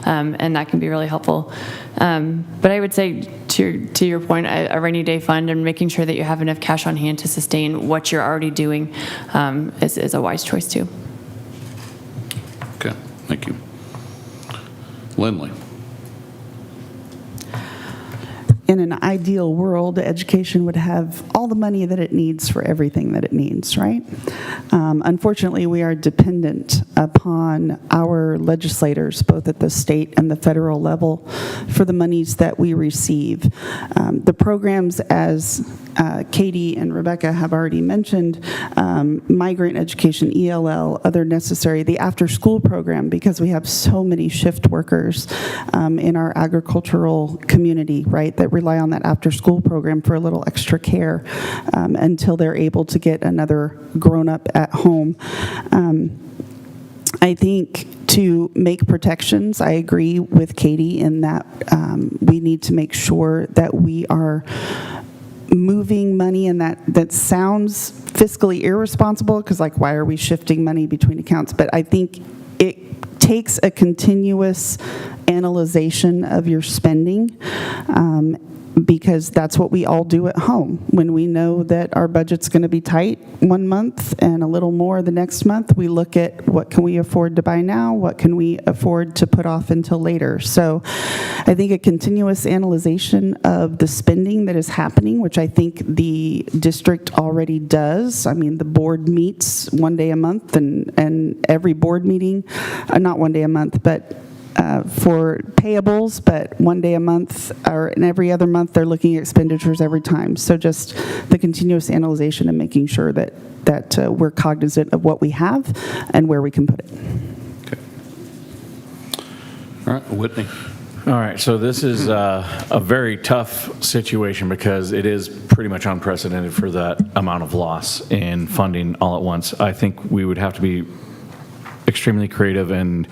And that can be really helpful. But I would say, to your point, a rainy day fund and making sure that you have enough cash on hand to sustain what you're already doing is a wise choice too. Okay, thank you. Lindley. In an ideal world, education would have all the money that it needs for everything that it needs, right? Unfortunately, we are dependent upon our legislators, both at the state and the federal level, for the monies that we receive. The programs, as Katie and Rebecca have already mentioned, migrant education, ELL, other necessary, the after-school program, because we have so many shift workers in our agricultural community, right, that rely on that after-school program for a little extra care until they're able to get another grown-up at home. I think to make protections, I agree with Katie in that we need to make sure that we are moving money, and that sounds fiscally irresponsible, because like, why are we shifting money between accounts? But I think it takes a continuous analyzation of your spending because that's what we all do at home. When we know that our budget's going to be tight one month and a little more the next month, we look at what can we afford to buy now, what can we afford to put off until later. So I think a continuous analyzation of the spending that is happening, which I think the district already does. I mean, the board meets one day a month, and every board meeting, not one day a month, but for payables, but one day a month or in every other month they're looking at expenditures every time. So just the continuous analyzation and making sure that we're cognizant of what we have and where we can put it. Okay. All right, Whitney. All right, so this is a very tough situation because it is pretty much unprecedented for that amount of loss in funding all at once. I think we would have to be extremely creative, and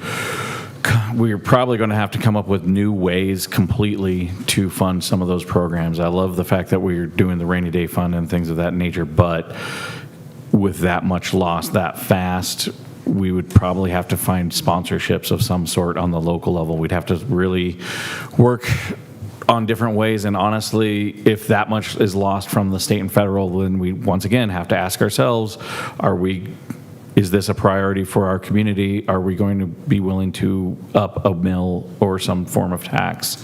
we're probably going to have to come up with new ways completely to fund some of those programs. I love the fact that we're doing the rainy day fund and things of that nature, but with that much loss that fast, we would probably have to find sponsorships of some sort on the local level. We'd have to really work on different ways, and honestly, if that much is lost from the state and federal, then we once again have to ask ourselves, is this a priority for our community? Are we going to be willing to up a mill or some form of tax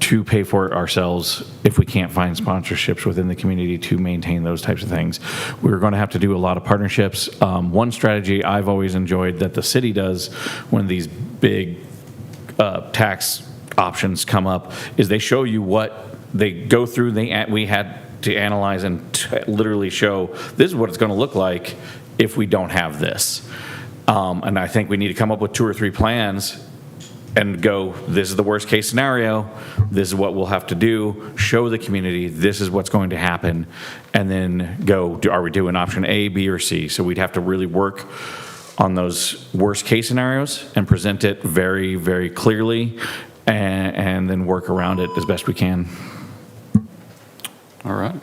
to pay for it ourselves if we can't find sponsorships within the community to maintain those types of things? We're going to have to do a lot of partnerships. One strategy I've always enjoyed that the city does when these big tax options come up is they show you what they go through. We had to analyze and literally show this is what it's going to look like if we don't have this. And I think we need to come up with 2 or 3 plans and go, this is the worst case scenario, this is what we'll have to do, show the community this is what's going to happen, and then go, are we doing option A, B, or C? So we'd have to really work on those worst case scenarios and present it very, very clearly, and then work around it as best we can. All right.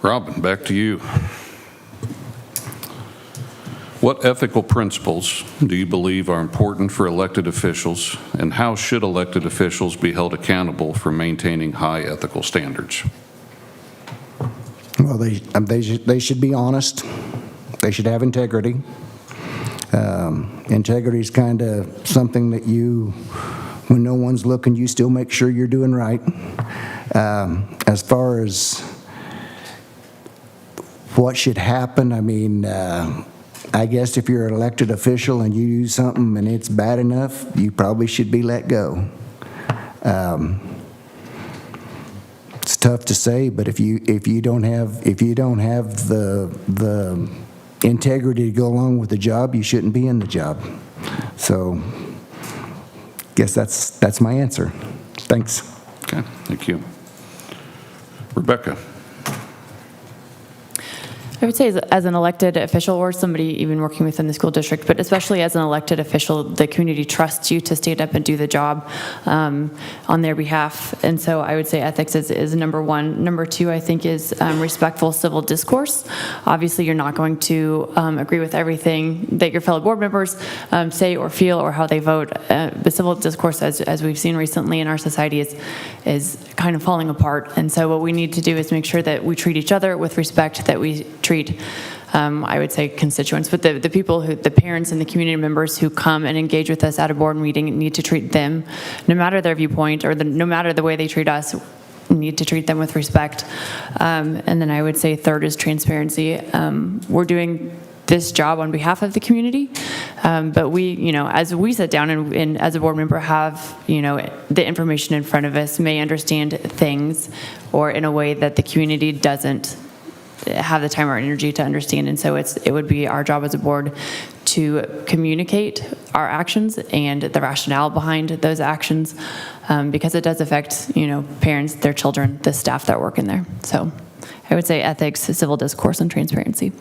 Robin, back to you. What ethical principles do you believe are important for elected officials, and how should elected officials be held accountable for maintaining high ethical standards? Well, they should be honest. They should have integrity. Integrity is kind of something that when no one's looking, you still make sure you're doing right. As far as what should happen, I mean, I guess if you're an elected official and you do something and it's bad enough, you probably should be let go. It's tough to say, but if you don't have the integrity to go along with the job, you shouldn't be in the job. So, guess that's my answer. Thanks. Okay, thank you. Rebecca. I would say as an elected official or somebody even working within the school district, but especially as an elected official, the community trusts you to stand up and do the job on their behalf. And so I would say ethics is number one. Number two, I think, is respectful civil discourse. Obviously, you're not going to agree with everything that your fellow board members say or feel or how they vote. The civil discourse, as we've seen recently in our society, is kind of falling apart. And so what we need to do is make sure that we treat each other with respect, that we treat I would say constituents, but the people the parents and the community members who come and engage with us at a board meeting need to treat them, no matter their viewpoint or no matter the way they treat us, we need to treat them with respect. And then I would say third is transparency. We're doing this job on behalf of the community, but we, as we sit down and as a board member have, the information in front of us, may understand things or in a way that the community doesn't have the time or energy to understand. And so it would be our job as a board to communicate our actions and the rationale behind those actions, because it does affect, parents, their children, the staff that work in there. So I would say ethics, civil discourse, and transparency.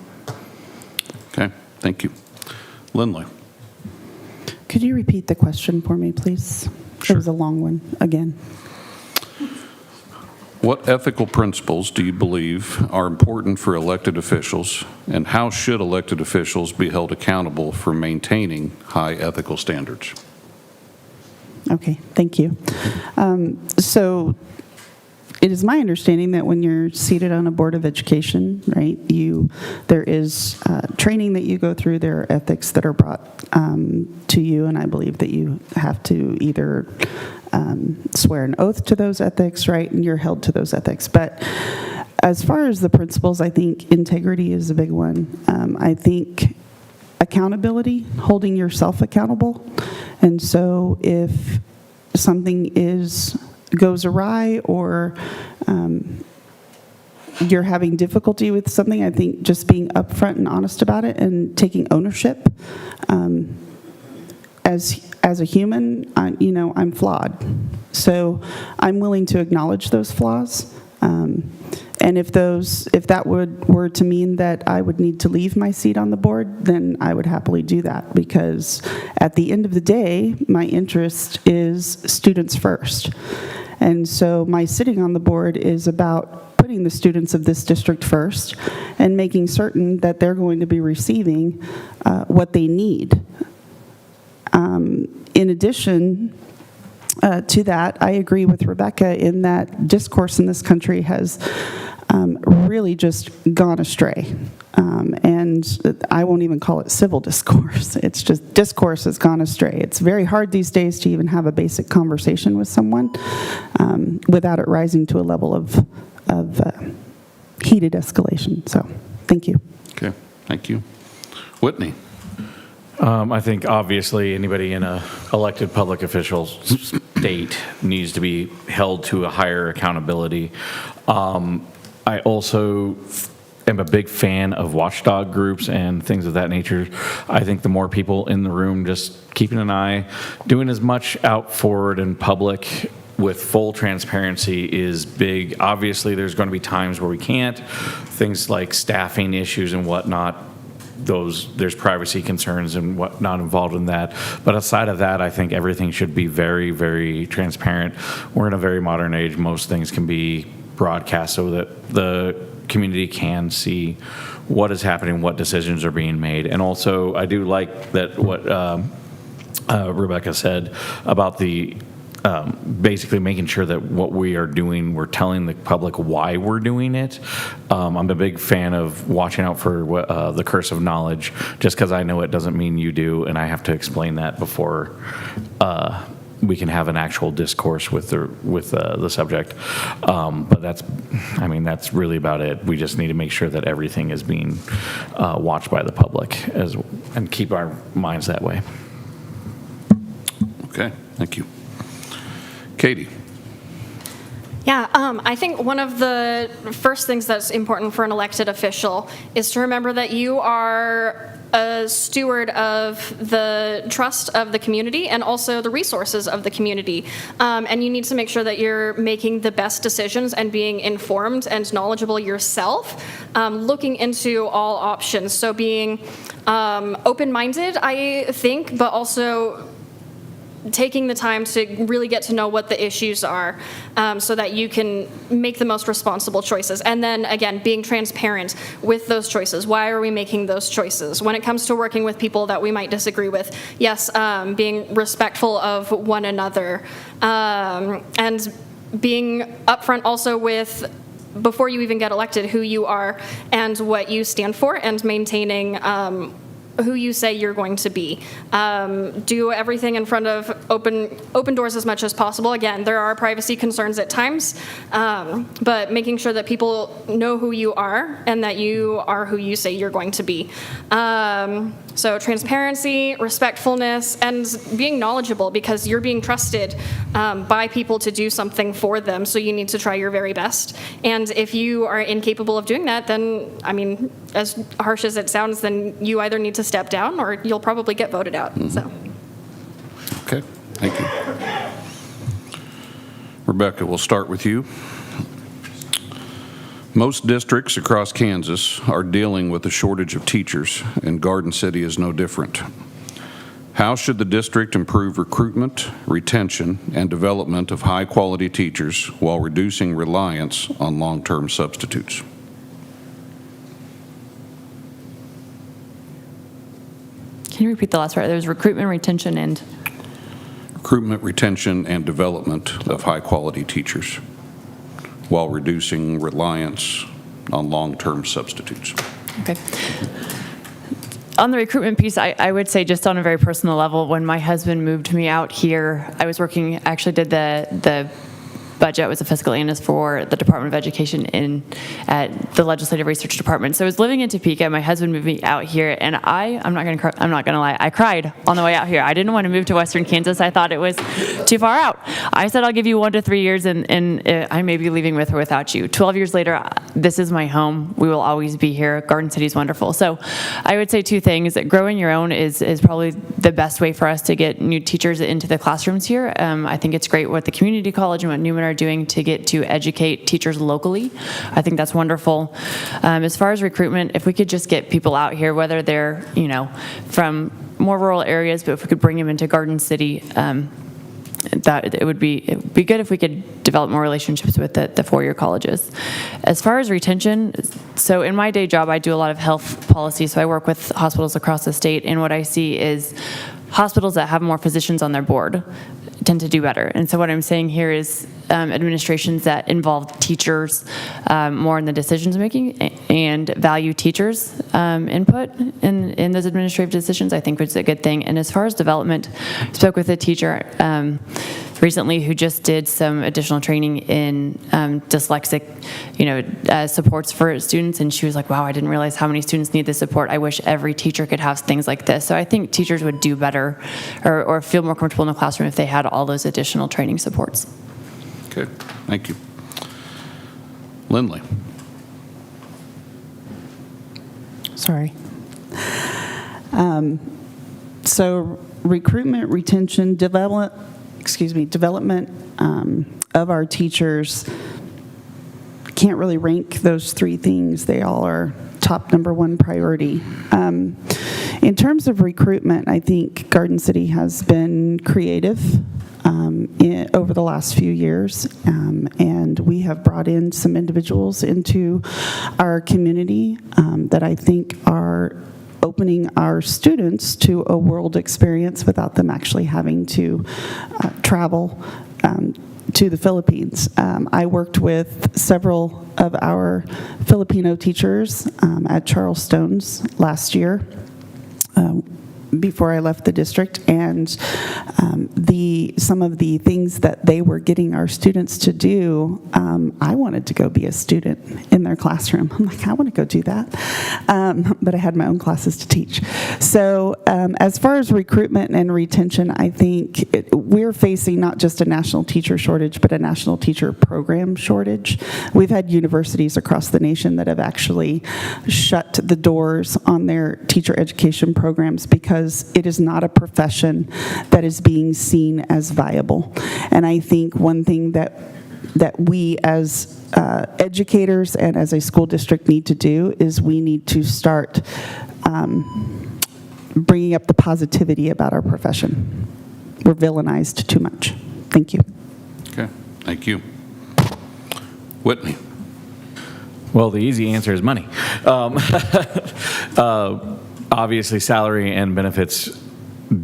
Okay, thank you. Lindley. Could you repeat the question for me, please? Sure. It was a long one again. What ethical principles do you believe are important for elected officials, and how should elected officials be held accountable for maintaining high ethical standards? Okay, thank you. So it is my understanding that when you're seated on a board of education, right, there is training that you go through, there are ethics that are brought to you, and I believe that you have to either swear an oath to those ethics, right, and you're held to those ethics. But as far as the principles, I think integrity is a big one. I think accountability, holding yourself accountable. And so if something goes awry or you're having difficulty with something, I think just being upfront and honest about it and taking ownership. As a human, I'm flawed. So I'm willing to acknowledge those flaws. And if that were to mean that I would need to leave my seat on the board, then I would happily do that, because at the end of the day, my interest is students first. And so my sitting on the board is about putting the students of this district first and making certain that they're going to be receiving what they need. In addition to that, I agree with Rebecca in that discourse in this country has really just gone astray. And I won't even call it civil discourse. It's just discourse has gone astray. It's very hard these days to even have a basic conversation with someone without it rising to a level of heated escalation. So, thank you. Okay, thank you. Whitney. I think obviously anybody in a elected public official state needs to be held to a higher accountability. I also am a big fan of watchdog groups and things of that nature. I think the more people in the room just keeping an eye, doing as much out forward in public with full transparency is big. Obviously, there's going to be times where we can't. Things like staffing issues and whatnot, there's privacy concerns and whatnot involved in that. But aside of that, I think everything should be very, very transparent. We're in a very modern age. Most things can be broadcast so that the community can see what is happening, what decisions are being made. And also, I do like that what Rebecca said about the basically making sure that what we are doing, we're telling the public why we're doing it. I'm a big fan of watching out for the curse of knowledge. Just because I know it doesn't mean you do, and I have to explain that before we can have an actual discourse with the subject. But that's really about it. We just need to make sure that everything is being watched by the public and keep our minds that way. Okay, thank you. Katie. Yeah, I think one of the first things that's important for an elected official is to remember that you are a steward of the trust of the community and also the resources of the community. And you need to make sure that you're making the best decisions and being informed and knowledgeable yourself, looking into all options. So being open-minded, I think, but also taking the time to really get to know what the issues are so that you can make the most responsible choices. And then, again, being transparent with those choices. Why are we making those choices? When it comes to working with people that we might disagree with, yes, being respectful of one another. And being upfront also with, before you even get elected, who you are and what you stand for, and maintaining who you say you're going to be. Do everything in front of open doors as much as possible. Again, there are privacy concerns at times, but making sure that people know who you are and that you are who you say you're going to be. So transparency, respectfulness, and being knowledgeable, because you're being trusted by people to do something for them, so you need to try your very best. And if you are incapable of doing that, then, I mean, as harsh as it sounds, then you either need to step down or you'll probably get voted out. So. Okay, thank you. Rebecca, we'll start with you. Most districts across Kansas are dealing with a shortage of teachers, and Garden City is no different. How should the district improve recruitment, retention, and development of high-quality teachers while reducing reliance on long-term substitutes? Can you repeat the last part? There's recruitment, retention, and? recruitment, retention, and development of high-quality teachers while reducing reliance on long-term substitutes. Okay. On the recruitment piece, I would say just on a very personal level, when my husband moved me out here, I was working, actually did the budget, was a fiscal analyst for the Department of Education at the Legislative Research Department. So I was living in Topeka. My husband moved me out here, and I'm not gonna lie, I cried on the way out here. I didn't want to move to Western Kansas. I thought it was too far out. I said, I'll give you 1 to 3 years, and I may be leaving with or without you. 12 years later, this is my home. We will always be here. Garden City is wonderful. So I would say 2 things. Growing your own is probably the best way for us to get new teachers into the classrooms here. I think it's great what the community college and what Newman are doing to get to educate teachers locally. I think that's wonderful. As far as recruitment, if we could just get people out here, whether they're, from more rural areas, but if we could bring them into Garden City, that it would be good if we could develop more relationships with the four-year colleges. As far as retention, so in my day job, I do a lot of health policy, so I work with hospitals across the state, and what I see is hospitals that have more physicians on their board tend to do better. And so what I'm saying here is administrations that involve teachers more in the decisions making and value teachers' input in those administrative decisions, I think is a good thing. And as far as development, I spoke with a teacher recently who just did some additional training in dyslexic, supports for students, and she was like, wow, I didn't realize how many students need this support. I wish every teacher could have things like this. So I think teachers would do better or feel more comfortable in the classroom if they had all those additional training supports. Okay, thank you. Lindley. Sorry. So recruitment, retention, development of our teachers, can't really rank those 3 things. They all are top #1 priority. In terms of recruitment, I think Garden City has been creative over the last few years, and we have brought in some individuals into our community that I think are opening our students to a world experience without them actually having to travel to the Philippines. I worked with several of our Filipino teachers at Charles Stone's last year before I left the district, and some of the things that they were getting our students to do, I wanted to go be a student in their classroom. I'm like, I want to go do that, but I had my own classes to teach. So as far as recruitment and retention, I think we're facing not just a national teacher shortage, but a national teacher program shortage. We've had universities across the nation that have actually shut the doors on their teacher education programs because it is not a profession that is being seen as viable. And I think one thing that we as educators and as a school district need to do is we need to start bringing up the positivity about our profession. We're villainized too much. Thank you. Okay, thank you. Whitney. Well, the easy answer is money. Obviously, salary and benefits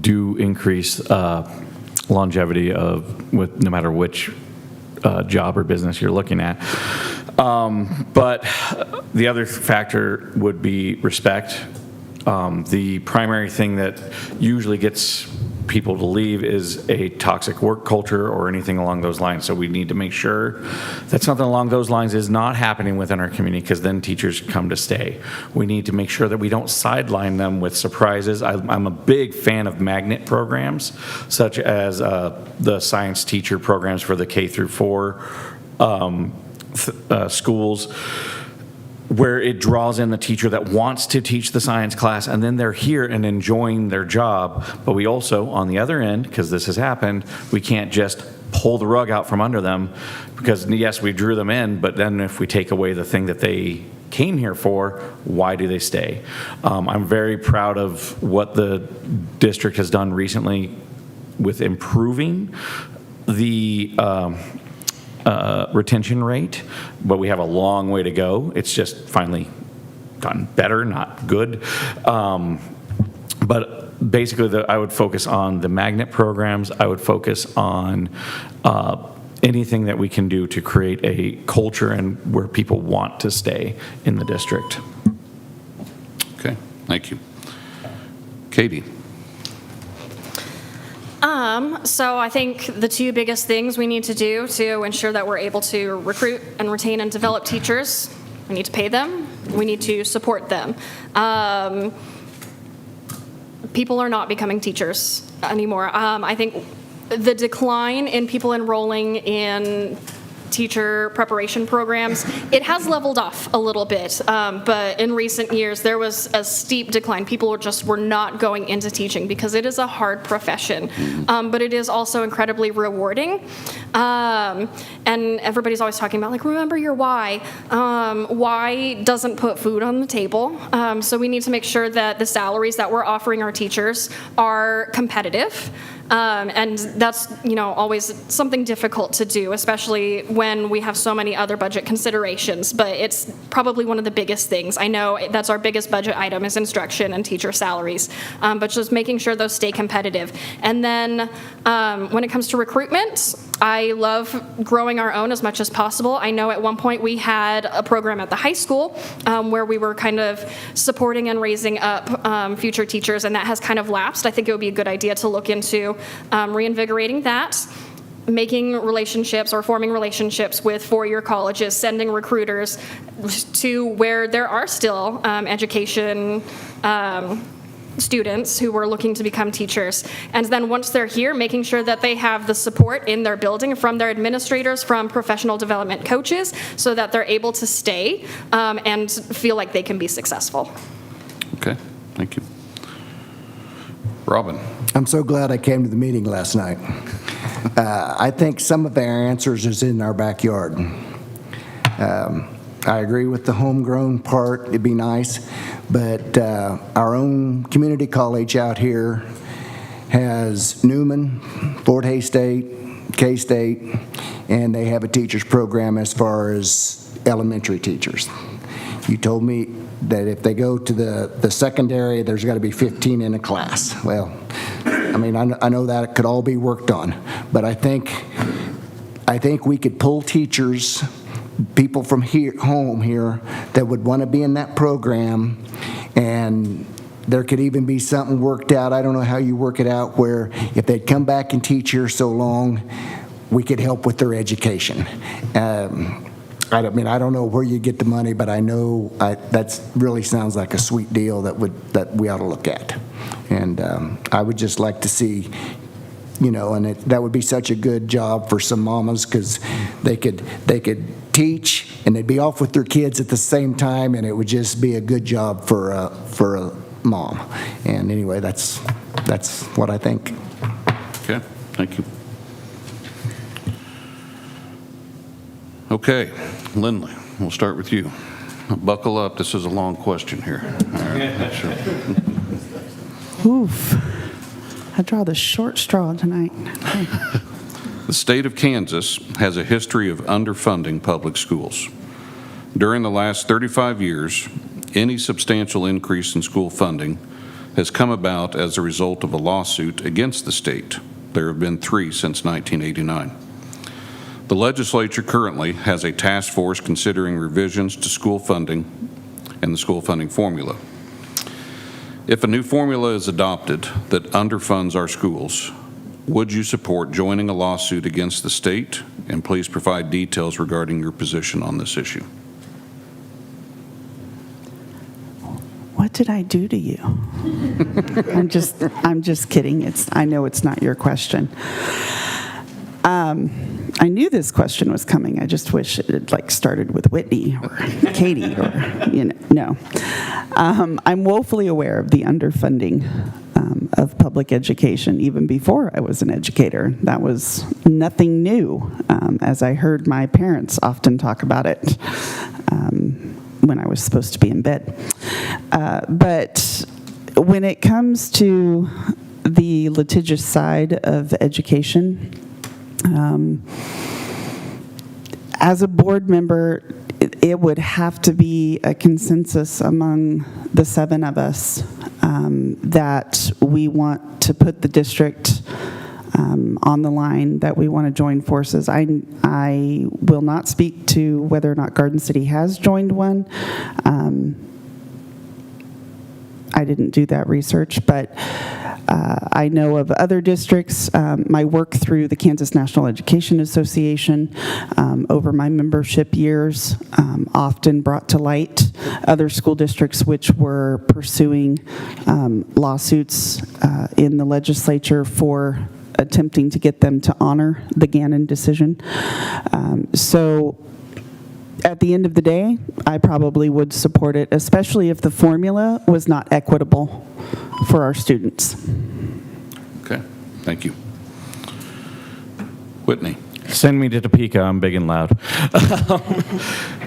do increase longevity with no matter which job or business you're looking at. But the other factor would be respect. The primary thing that usually gets people to leave is a toxic work culture or anything along those lines. So we need to make sure that something along those lines is not happening within our community, because then teachers come to stay. We need to make sure that we don't sideline them with surprises. I'm a big fan of magnet programs, such as the science teacher programs for the K through 4 schools, where it draws in the teacher that wants to teach the science class, and then they're here and enjoying their job. But we also, on the other end, because this has happened, we can't just pull the rug out from under them, because yes, we drew them in, but then if we take away the thing that they came here for, why do they stay? I'm very proud of what the district has done recently with improving the retention rate, but we have a long way to go. It's just finally gotten better, not good. But basically, I would focus on the magnet programs. I would focus on anything that we can do to create a culture and where people want to stay in the district. Okay, thank you. Katie? So I think the two biggest things we need to do to ensure that we're able to recruit and retain and develop teachers, we need to pay them, we need to support them. People are not becoming teachers anymore. I think the decline in people enrolling in teacher preparation programs, it has leveled off a little bit, but in recent years there was a steep decline. People were not going into teaching because it is a hard profession, but it is also incredibly rewarding. And everybody's always talking about, like, remember your why. Why doesn't put food on the table, so we need to make sure that the salaries that we're offering our teachers are competitive. And that's, always something difficult to do, especially when we have so many other budget considerations. But it's probably one of the biggest things. I know that's our biggest budget item is instruction and teacher salaries, but just making sure those stay competitive. And then when it comes to recruitment, I love growing our own as much as possible. I know at one point we had a program at the high school where we were kind of supporting and raising up future teachers, and that has kind of lapsed. I think it would be a good idea to look into reinvigorating that, making relationships or forming relationships with four-year colleges, sending recruiters to where there are still education students who were looking to become teachers. And then once they're here, making sure that they have the support in their building from their administrators, from professional development coaches, so that they're able to stay and feel like they can be successful. Okay, thank you. Robin? I'm so glad I came to the meeting last night. I think some of our answers is in our backyard. I agree with the homegrown part, it'd be nice, but our own community college out here has Newman, Fort Hays State, K-State, and they have a teacher's program as far as elementary teachers. You told me that if they go to the secondary, there's got to be 15 in a class. Well, I mean, I know that it could all be worked on, but I think we could pull teachers, people from home here that would want to be in that program, and there could even be something worked out. I don't know how you work it out, where if they'd come back and teach here so long, we could help with their education. I don't know where you get the money, but I know that really sounds like a sweet deal that we ought to look at. And I would just like to see, and that would be such a good job for some mamas, because they could teach and they'd be off with their kids at the same time, and it would just be a good job for a mom. And anyway, that's what I think. Okay, thank you. Okay, Lindley, we'll start with you. Buckle up, this is a long question here. All right, sure. Oof. I draw the short straw tonight. Okay. The state of Kansas has a history of underfunding public schools. During the last 35 years, any substantial increase in school funding has come about as a result of a lawsuit against the state. There have been 3 since 1989. The legislature currently has a task force considering revisions to school funding and the school funding formula. If a new formula is adopted that underfunds our schools, would you support joining a lawsuit against the state? And please provide details regarding your position on this issue. What did I do to you? I'm just kidding. I know it's not your question. I knew this question was coming. I just wish it had started with Whitney or Katie or, no. I'm woefully aware of the underfunding of public education even before I was an educator. That was nothing new, as I heard my parents often talk about it when I was supposed to be in bed. But when it comes to the litigious side of education, as a board member, it would have to be a consensus among the 7 of us that we want to put the district on the line, that we want to join forces. I will not speak to whether or not Garden City has joined one. I didn't do that research, but I know of other districts. My work through the Kansas National Education Association over my membership years often brought to light other school districts which were pursuing lawsuits in the legislature for attempting to get them to honor the Gannon decision. So at the end of the day, I probably would support it, especially if the formula was not equitable for our students. Okay, thank you. Whitney. Send me to Topeka, I'm big and loud.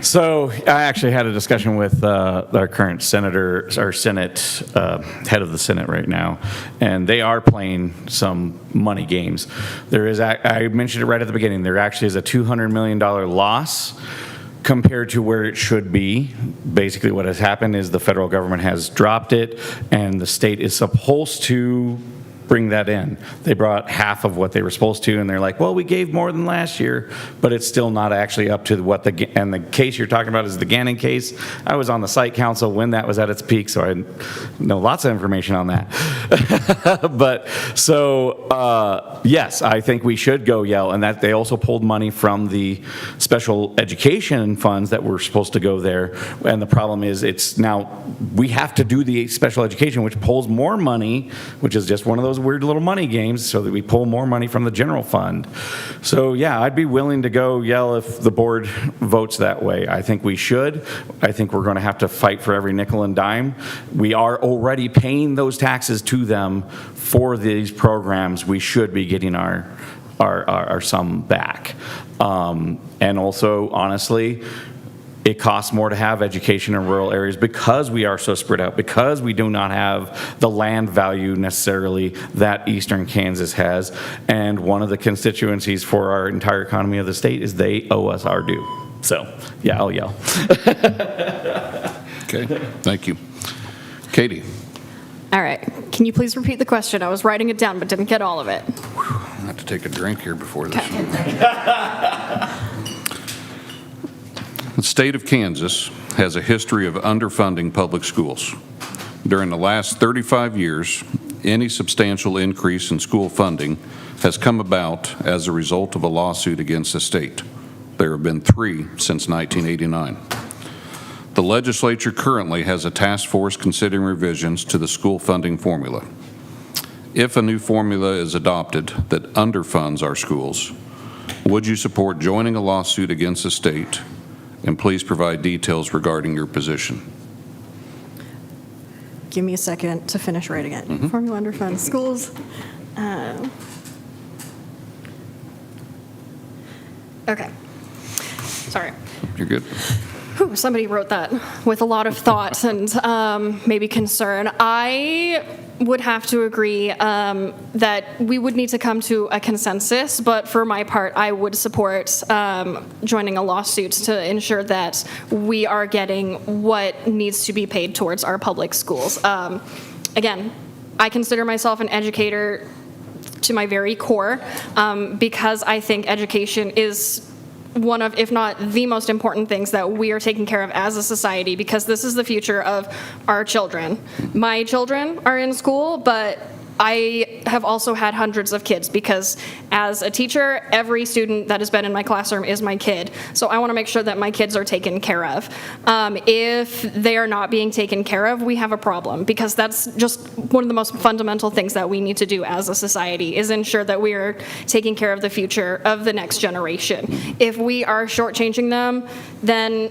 So I actually had a discussion with our current senator, our Senate, head of the Senate right now, and they are playing some money games. There is, I mentioned it right at the beginning, there actually is a $200 million loss compared to where it should be. Basically what has happened is the federal government has dropped it, and the state is supposed to bring that in. They brought half of what they were supposed to, and they're like, well, we gave more than last year, but it's still not actually up to what and the case you're talking about is the Gannon case. I was on the site council when that was at its peak, so I know lots of information on that. But so, yes, I think we should go yell, and that they also pulled money from the special education funds that were supposed to go there, and the problem is it's now, we have to do the special education, which pulls more money, which is just one of those weird little money games, so that we pull more money from the general fund. So yeah, I'd be willing to go yell if the board votes that way. I think we should. I think we're going to have to fight for every nickel and dime. We are already paying those taxes to them for these programs. We should be getting our sum back. And also, honestly, it costs more to have education in rural areas because we are so spread out, because we do not have the land value necessarily that eastern Kansas has. And one of the constituencies for our entire economy of the state is they owe us our due. So, yeah, I'll yell. Okay, thank you. Katie. All right. Can you please repeat the question? I was writing it down, but didn't get all of it. I have to take a drink here before this. Okay. The state of Kansas has a history of underfunding public schools. During the last 35 years, any substantial increase in school funding has come about as a result of a lawsuit against the state. There have been 3 since 1989. The legislature currently has a task force considering revisions to the school funding formula. If a new formula is adopted that underfunds our schools, would you support joining a lawsuit against the state? And please provide details regarding your position. Give me a second to finish writing it. Mm-hmm. Formula underfund schools. Okay. Sorry. You're good. Whew, somebody wrote that with a lot of thought and maybe concern. I would have to agree that we would need to come to a consensus, but for my part, I would support joining a lawsuit to ensure that we are getting what needs to be paid towards our public schools. Again, I consider myself an educator to my very core because I think education is one of, if not the most important things that we are taking care of as a society, because this is the future of our children. My children are in school, but I have also had hundreds of kids because as a teacher, every student that has been in my classroom is my kid. So I want to make sure that my kids are taken care of. If they are not being taken care of, we have a problem, because that's just one of the most fundamental things that we need to do as a society, is ensure that we are taking care of the future of the next generation. If we are shortchanging them, then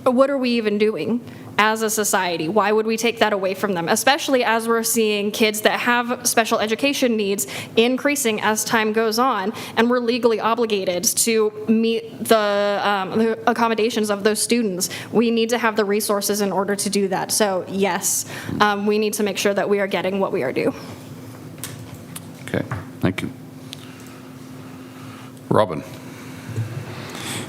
what are we even doing as a society? Why would we take that away from them? Especially as we're seeing kids that have special education needs increasing as time goes on, and we're legally obligated to meet the accommodations of those students. We need to have the resources in order to do that. So yes, we need to make sure that we are getting what we are due. Okay, thank you. Robin.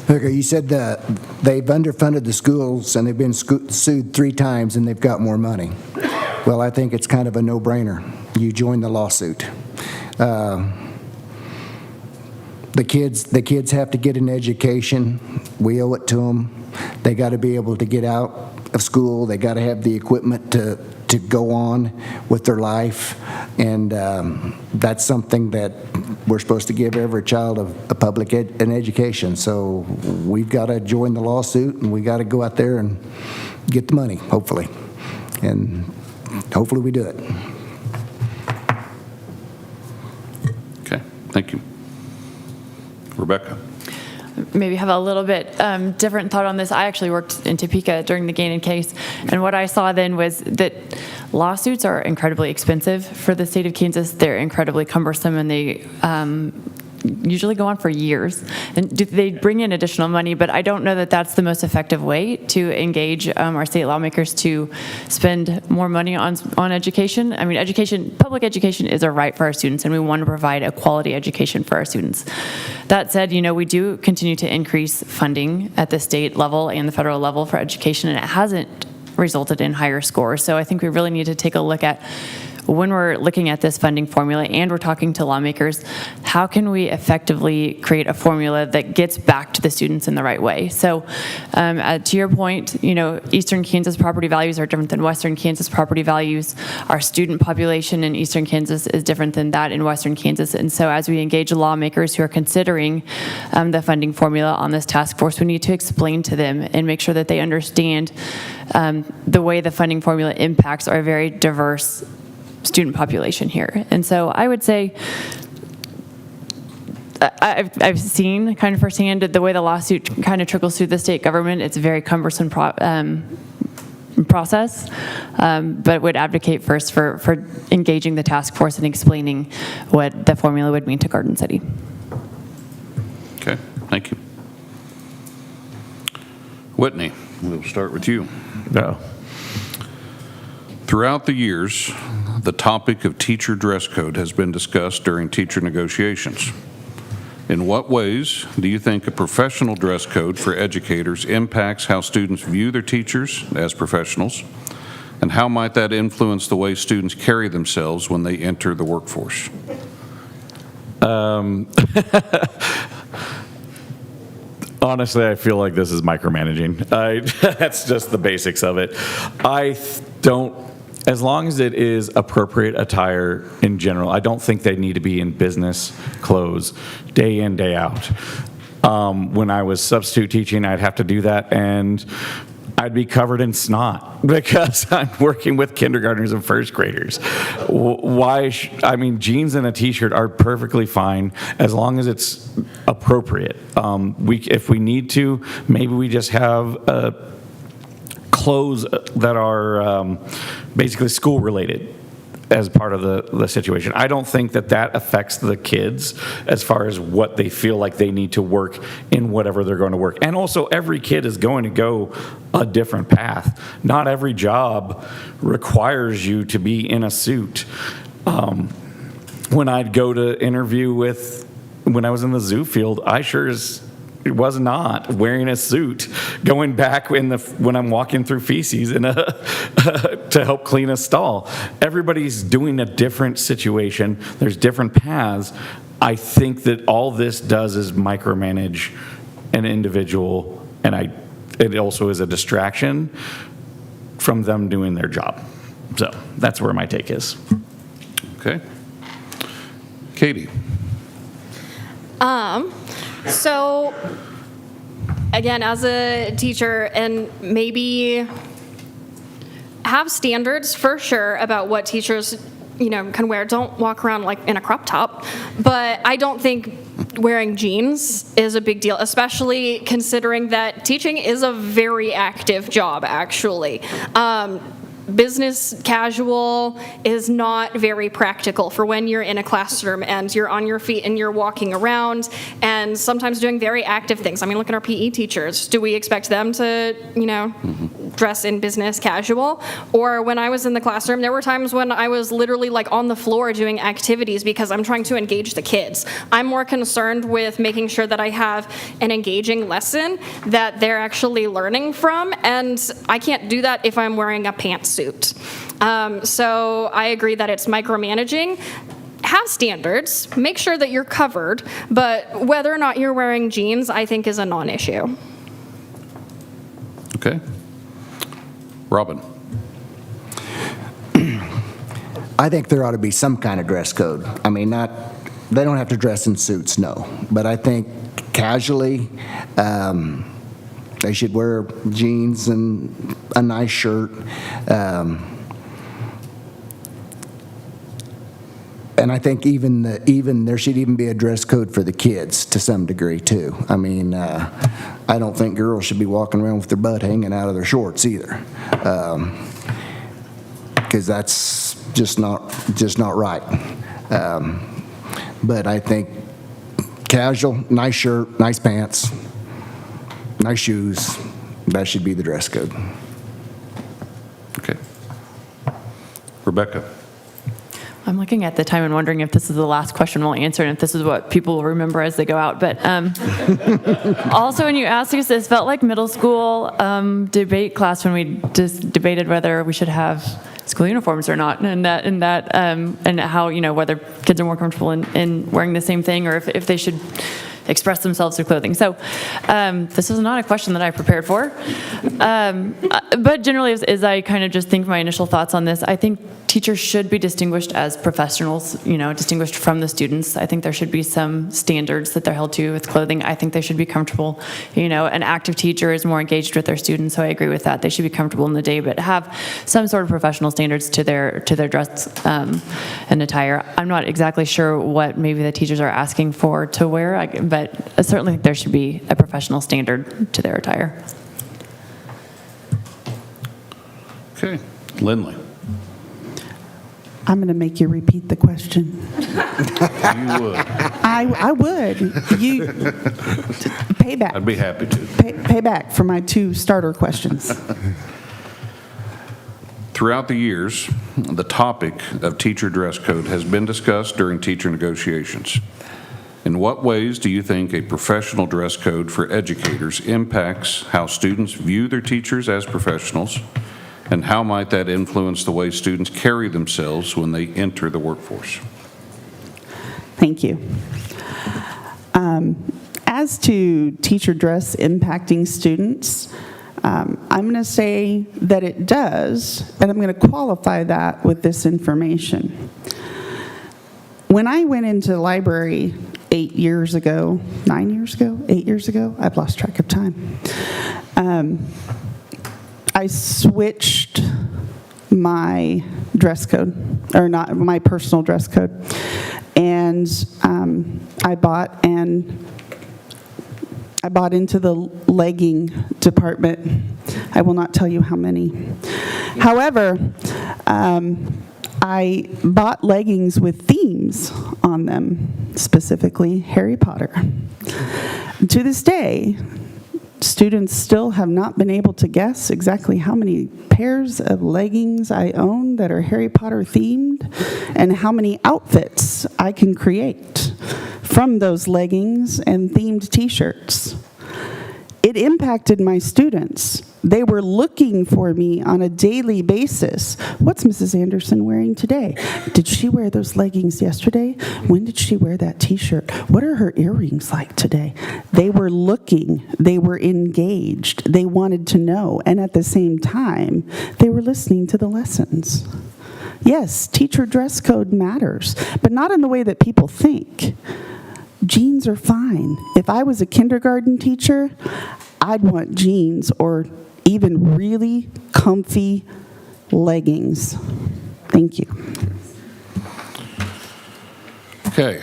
Okay, you said that they've underfunded the schools and they've been sued 3 times and they've got more money. Well, I think it's kind of a no-brainer. You join the lawsuit. The kids have to get an education. We owe it to them. They got to be able to get out of school. They got to have the equipment to go on with their life, and that's something that we're supposed to give every child an education. So we've got to join the lawsuit, and we got to go out there and get the money, hopefully, and hopefully we do it. Okay, thank you. Rebecca? Maybe have a little bit different thought on this. I actually worked in Topeka during the Gannon case, and what I saw then was that lawsuits are incredibly expensive for the state of Kansas. They're incredibly cumbersome, and they usually go on for years. And they bring in additional money, but I don't know that that's the most effective way to engage our state lawmakers to spend more money on education. I mean, public education is a right for our students, and we want to provide a quality education for our students. That said, we do continue to increase funding at the state level and the federal level for education, and it hasn't resulted in higher scores. So I think we really need to take a look at, when we're looking at this funding formula and we're talking to lawmakers, how can we effectively create a formula that gets back to the students in the right way? So to your point, Eastern Kansas property values are different than Western Kansas property values. Our student population in Eastern Kansas is different than that in Western Kansas. And so as we engage lawmakers who are considering the funding formula on this task force, we need to explain to them and make sure that they understand the way the funding formula impacts our very diverse student population here. And so I would say I've seen kind of firsthand the way the lawsuit kind of trickles through the state government. It's a very cumbersome process, but would advocate first for engaging the task force and explaining what the formula would mean to Garden City. Okay, thank you. Whitney, we'll start with you. No. Throughout the years, the topic of teacher dress code has been discussed during teacher negotiations. In what ways do you think a professional dress code for educators impacts how students view their teachers as professionals, and how might that influence the way students carry themselves when they enter the workforce? Honestly, I feel like this is micromanaging. That's just the basics of it. As long as it is appropriate attire in general, I don't think they need to be in business clothes day in, day out. When I was substitute teaching, I'd have to do that, and I'd be covered in snot because I'm working with kindergartners and first graders. Jeans and a t-shirt are perfectly fine as long as it's appropriate. If we need to, maybe we just have clothes that are basically school related as part of the situation. I don't think that affects the kids as far as what they feel like they need to work in whatever they're going to work. And also, every kid is going to go a different path. Not every job requires you to be in a suit. When I'd go to interview when I was in the zoo field, I sure was not wearing a suit going back when I'm walking through feces to help clean a stall. Everybody's doing a different situation. There's different paths. I think that all this does is micromanage an individual, and it also is a distraction from them doing their job. So that's where my take is. Okay. Katie. So, again, as a teacher, and maybe have standards for sure about what teachers, can wear. Don't walk around like in a crop top. But I don't think wearing jeans is a big deal, especially considering that teaching is a very active job, actually. Business casual is not very practical for when you're in a classroom and you're on your feet and you're walking around and sometimes doing very active things. I mean, look at our PE teachers. Do we expect them to, dress in business casual. Or when I was in the classroom, there were times when I was literally like on the floor doing activities because I'm trying to engage the kids. I'm more concerned with making sure that I have an engaging lesson that they're actually learning from, and I can't do that if I'm wearing a pantsuit. So I agree that it's micromanaging. Have standards, make sure that you're covered, but whether or not you're wearing jeans, I think is a non-issue. Okay. Robin? I think there ought to be some kind of dress code. I mean, they don't have to dress in suits, no. But I think casually, they should wear jeans and a nice shirt. And I think even there should even be a dress code for the kids to some degree too. I mean, I don't think girls should be walking around with their butt hanging out of their shorts either, because that's just not right. But I think casual, nice shirt, nice pants, nice shoes, that should be the dress code. Okay. Rebecca? I'm looking at the time and wondering if this is the last question we'll answer and if this is what people will remember as they go out. But also, when you asked us, this felt like middle school debate class when we just debated whether we should have school uniforms or not, and how, whether kids are more comfortable in wearing the same thing or if they should express themselves through clothing. So this is not a question that I prepared for. But generally, as I kind of just think my initial thoughts on this, I think teachers should be distinguished as professionals, distinguished from the students. I think there should be some standards that they're held to with clothing. I think they should be comfortable. An active teacher is more engaged with their students, so I agree with that. They should be comfortable in the day, but have some sort of professional standards to their dress and attire. I'm not exactly sure what maybe the teachers are asking for to wear, but I certainly think there should be a professional standard to their attire. Okay. Lindley? I'm going to make you repeat the question. You would. I would. You pay back. I'd be happy to. Pay back for my 2 starter questions. Throughout the years, the topic of teacher dress code has been discussed during teacher negotiations. In what ways do you think a professional dress code for educators impacts how students view their teachers as professionals, and how might that influence the way students carry themselves when they enter the workforce? Thank you. As to teacher dress impacting students, I'm going to say that it does, and I'm going to qualify that with this information. When I went into the library 8 years ago, 9 years ago, 8 years ago, I've lost track of time, I switched my dress code, or not my personal dress code, and I bought into the legging department. I will not tell you how many. However, I bought leggings with themes on them, specifically Harry Potter. To this day, students still have not been able to guess exactly how many pairs of leggings I own that are Harry Potter themed and how many outfits I can create from those leggings and themed t-shirts. It impacted my students. They were looking for me on a daily basis. What's Mrs. Anderson wearing today? Did she wear those leggings yesterday? When did she wear that t-shirt? What are her earrings like today? They were looking. They were engaged. They wanted to know. And at the same time, they were listening to the lessons. Yes, teacher dress code matters, but not in the way that people think. Jeans are fine. If I was a kindergarten teacher, I'd want jeans or even really comfy leggings. Thank you. Okay.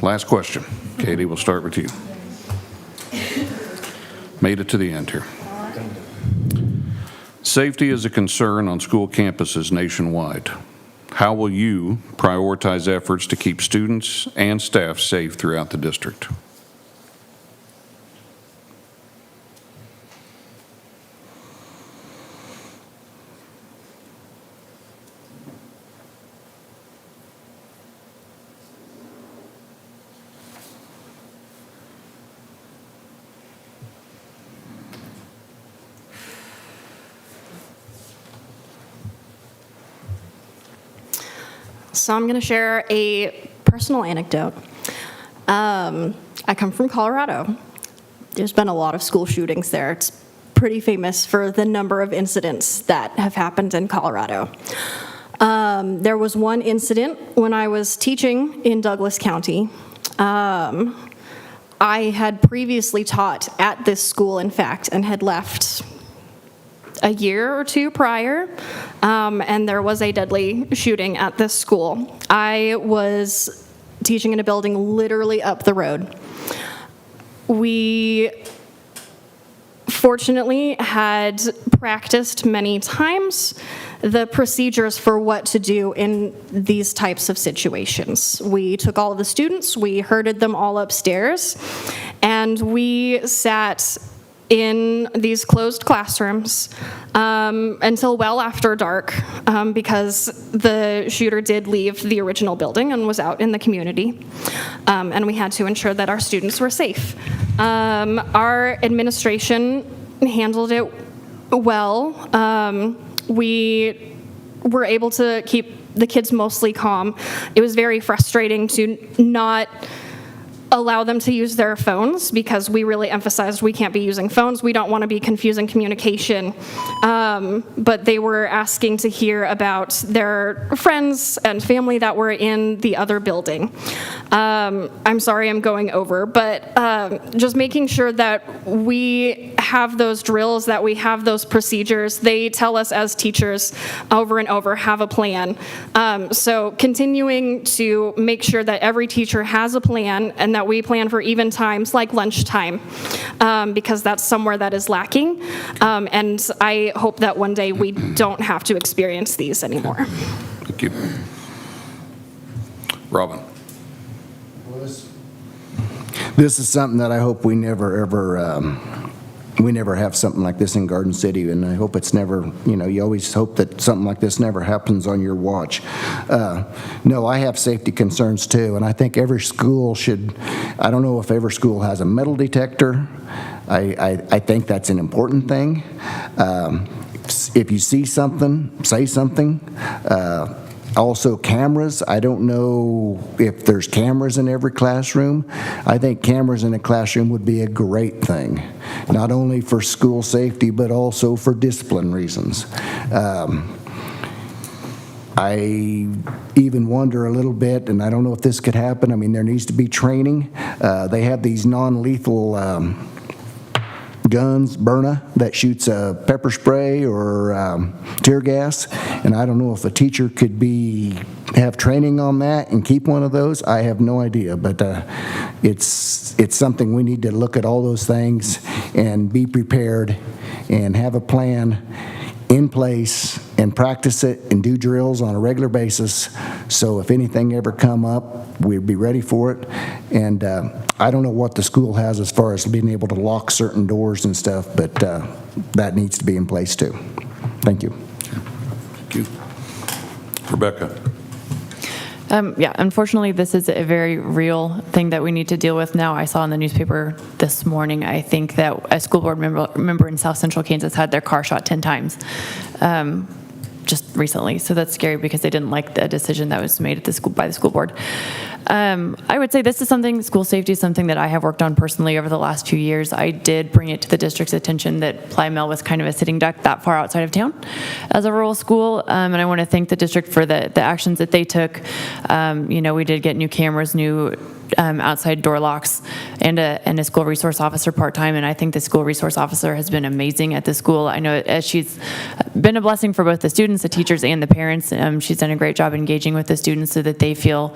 Last question. Katie, we'll start with you. Made it to the end here. Safety is a concern on school campuses nationwide. How will you prioritize efforts to keep students and staff safe throughout the district? So I'm going to share a personal anecdote. I come from Colorado. There's been a lot of school shootings there. It's pretty famous for the number of incidents that have happened in Colorado. There was one incident when I was teaching in Douglas County. I had previously taught at this school, in fact, and had left a year or two prior, and there was a deadly shooting at this school. I was teaching in a building literally up the road. We fortunately had practiced many times the procedures for what to do in these types of situations. We took all of the students, we herded them all upstairs, and we sat in these closed classrooms until well after dark, because the shooter did leave the original building and was out in the community, and we had to ensure that our students were safe. Our administration handled it well. We were able to keep the kids mostly calm. It was very frustrating to not allow them to use their phones, because we really emphasized we can't be using phones. We don't want to be confusing communication. But they were asking to hear about their friends and family that were in the other building. I'm sorry I'm going over, but just making sure that we have those drills, that we have those procedures. They tell us as teachers over and over, have a plan. So continuing to make sure that every teacher has a plan, and that we plan for even times like lunchtime, because that's somewhere that is lacking. And I hope that one day we don't have to experience these anymore. Thank you. Robin. This is something that I hope we never, ever, we never have something like this in Garden City, and I hope it's never, you always hope that something like this never happens on your watch. No, I have safety concerns too, and I think every school should, I don't know if every school has a metal detector. I think that's an important thing. If you see something, say something. Also cameras, I don't know if there's cameras in every classroom. I think cameras in a classroom would be a great thing, not only for school safety, but also for discipline reasons. I even wonder a little bit, and I don't know if this could happen, I mean, there needs to be training. They have these non-lethal guns, Berna, that shoots pepper spray or tear gas, and I don't know if a teacher could have training on that and keep one of those. I have no idea, but it's something we need to look at all those things and be prepared and have a plan in place and practice it and do drills on a regular basis, so if anything ever come up, we'd be ready for it. And I don't know what the school has as far as being able to lock certain doors and stuff, but that needs to be in place too. Thank you. Thank you. Rebecca. Yeah, unfortunately, this is a very real thing that we need to deal with now. I saw in the newspaper this morning, I think that a school board member in South Central Kansas had their car shot 10 times just recently. So that's scary because they didn't like the decision that was made at the school by the school board. I would say this is something, school safety is something that I have worked on personally over the last few years. I did bring it to the district's attention that Plymell was kind of a sitting duck that far outside of town as a rural school, and I want to thank the district for the actions that they took. We did get new cameras, new outside door locks, and a school resource officer part-time, and I think the school resource officer has been amazing at the school. I know she's been a blessing for both the students, the teachers, and the parents. She's done a great job engaging with the students so that they feel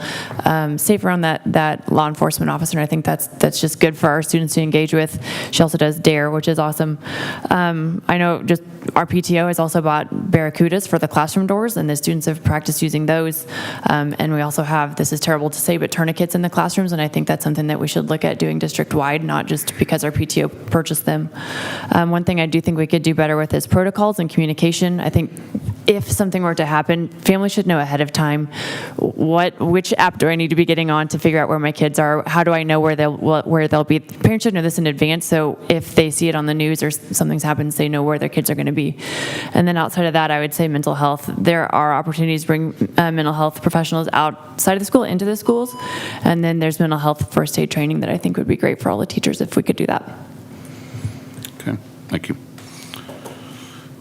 safe around that law enforcement officer, and I think that's just good for our students to engage with. She also does DARE, which is awesome. I know just our PTO has also bought Barracudas for the classroom doors, and the students have practiced using those. And we also have, this is terrible to say, but tourniquets in the classrooms, and I think that's something that we should look at doing district-wide, not just because our PTO purchased them. One thing I do think we could do better with is protocols and communication. I think if something were to happen, families should know ahead of time which app do I need to be getting on to figure out where my kids are. How do I know where they'll be? Parents should know this in advance, so if they see it on the news or something's happened, they know where their kids are going to be. And then outside of that, I would say mental health. There are opportunities to bring mental health professionals outside of the school into the schools, and then there's mental health first aid training that I think would be great for all the teachers if we could do that. Okay, thank you.